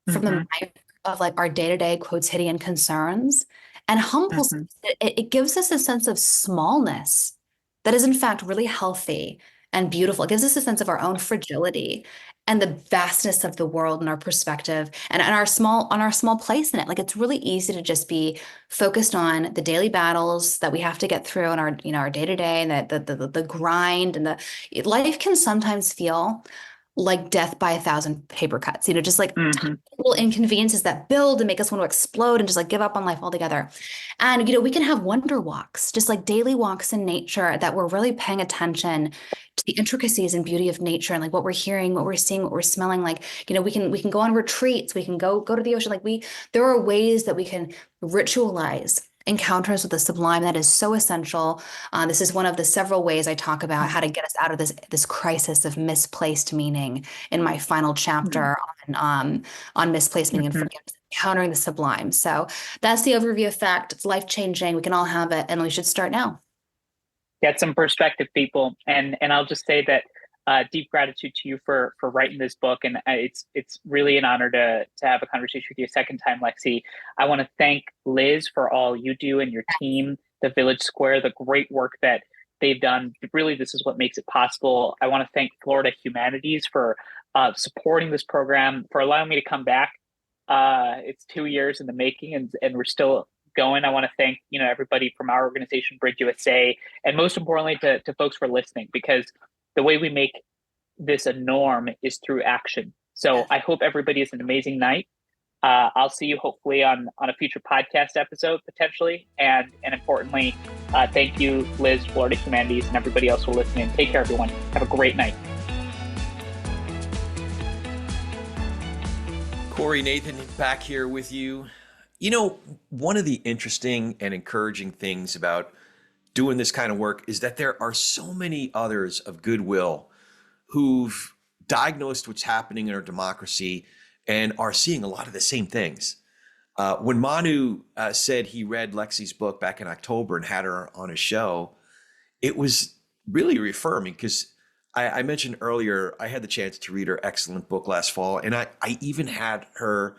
from the mind of like our day-to-day quotidian concerns and humbles us. It gives us a sense of smallness that is in fact really healthy and beautiful. It gives us a sense of our own fragility and the vastness of the world and our perspective and our small place in it. Like it's really easy to just be focused on the daily battles that we have to get through in our day-to-day, and the grind, and the life can sometimes feel like death by 1,000 paper cuts, just like little inconveniences that build and make us want to explode and just like give up on life altogether. And, we can have wonder walks, just like daily walks in nature that we're really paying attention to the intricacies and beauty of nature and like what we're hearing, what we're seeing, what we're smelling. Like, we can go on retreats, we can go to the ocean. There are ways that we can ritualize encounters with the sublime that is so essential. This is one of the several ways I talk about how to get us out of this crisis of misplaced meaning in my final chapter on misplaced meaning and forgiveness, encountering the sublime. So that's the overview effect. It's life-changing. We can all have it, and we should start now. Get some perspective, people. And I'll just say that deep gratitude to you for writing this book, and it's really an honor to have a conversation with you a second time, Lexi. I want to thank Liz for all you do and your team, the Village Square, the great work that they've done. Really, this is what makes it possible. I want to thank Florida Humanities for supporting this program, for allowing me to come back. It's 2 years in the making, and we're still going. I want to thank everybody from our organization, Bridge USA, and most importantly to folks for listening, because the way we make this a norm is through action. So I hope everybody has an amazing night. I'll see you hopefully on a future podcast episode potentially. And importantly, thank you, Liz, Florida Humanities, and everybody else for listening. Take care, everyone. Have a great night. Corey, Nathan, back here with you. One of the interesting and encouraging things about doing this kind of work is that there are so many others of goodwill who've diagnosed what's happening in our democracy and are seeing a lot of the same things. When Manu said he read Lexi's book back in October and had her on his show, it was really reaffirming, because I mentioned earlier, I had the chance to read her excellent book last fall, and I even had her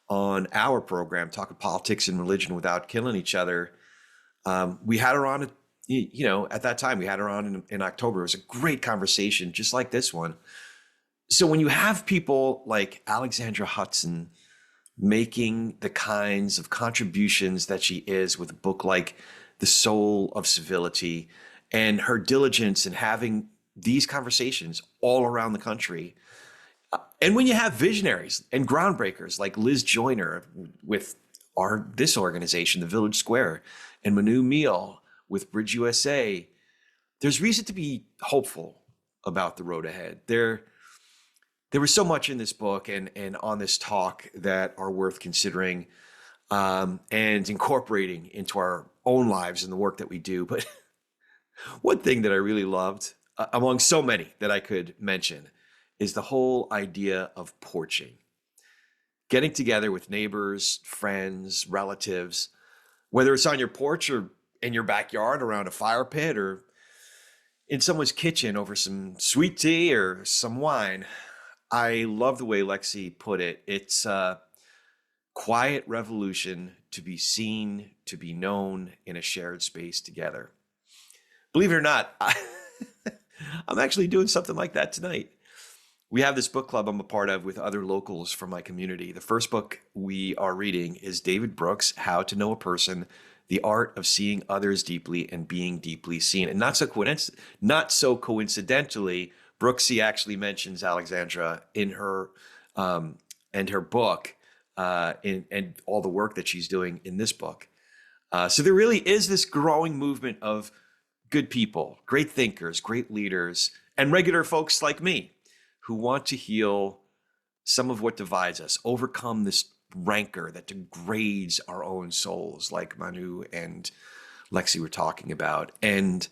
on our program, talking politics and religion without killing each other. We had her on, at that time, we had her on in October. It was a great conversation, just like this one. So when you have people like Alexandra Hudson making the kinds of contributions that she is with a book like The Soul of Civility, and her diligence in having these conversations all around the country, and when you have visionaries and groundbreakers like Liz Joyner with this organization, the Village Square, and Manu Meal with Bridge USA, there's reason to be hopeful about the road ahead. There was so much in this book and on this talk that are worth considering and incorporating into our own lives and the work that we do. But one thing that I really loved, among so many that I could mention, is the whole idea of porching. Getting together with neighbors, friends, relatives, whether it's on your porch or in your backyard around a fire pit, or in someone's kitchen over some sweet tea or some wine. I love the way Lexi put it. It's a quiet revolution to be seen, to be known in a shared space together. Believe it or not, I'm actually doing something like that tonight. We have this book club I'm a part of with other locals from my community. The first book we are reading is David Brooks' How to Know a Person, The Art of Seeing Others Deeply and Being Deeply Seen. And not so coincidentally, Brooksy actually mentions Alexandra in her and her book and all the work that she's doing in this book. So there really is this growing movement of good people, great thinkers, great leaders, and regular folks like me who want to heal some of what divides us, overcome this rancor that degrades our own souls, like Manu and Lexi were talking about, and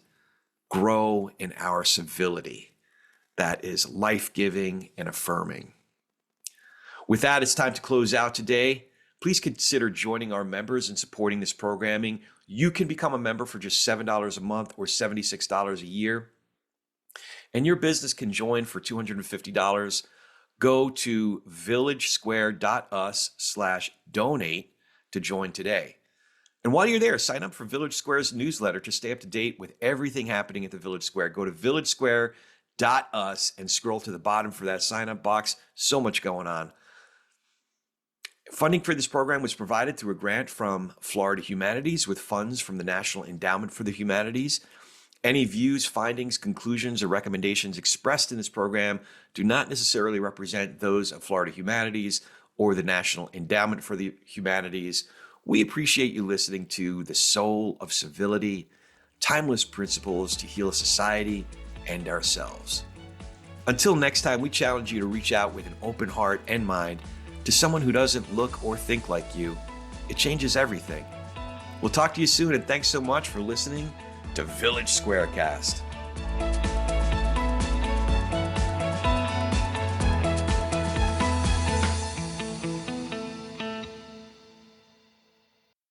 grow in our civility that is life-giving and affirming. With that, it's time to close out today. Please consider joining our members and supporting this programming. You can become a member for just $7 a month or $76 a year. And your business can join for $250. Go to villagesquare.us/donate to join today. And while you're there, sign up for Village Square's newsletter to stay up to date with everything happening at the Village Square. Go to villagesquare.us and scroll to the bottom for that sign-up box. So much going on. Funding for this program was provided through a grant from Florida Humanities with funds from the National Endowment for the Humanities. Any views, findings, conclusions, or recommendations expressed in this program do not necessarily represent those of Florida Humanities or the National Endowment for the Humanities. We appreciate you listening to The Soul of Civility, timeless principles to heal society and ourselves. Until next time, we challenge you to reach out with an open heart and mind to someone who doesn't look or think like you. It changes everything. We'll talk to you soon, and thanks so much for listening to Village Squarecast.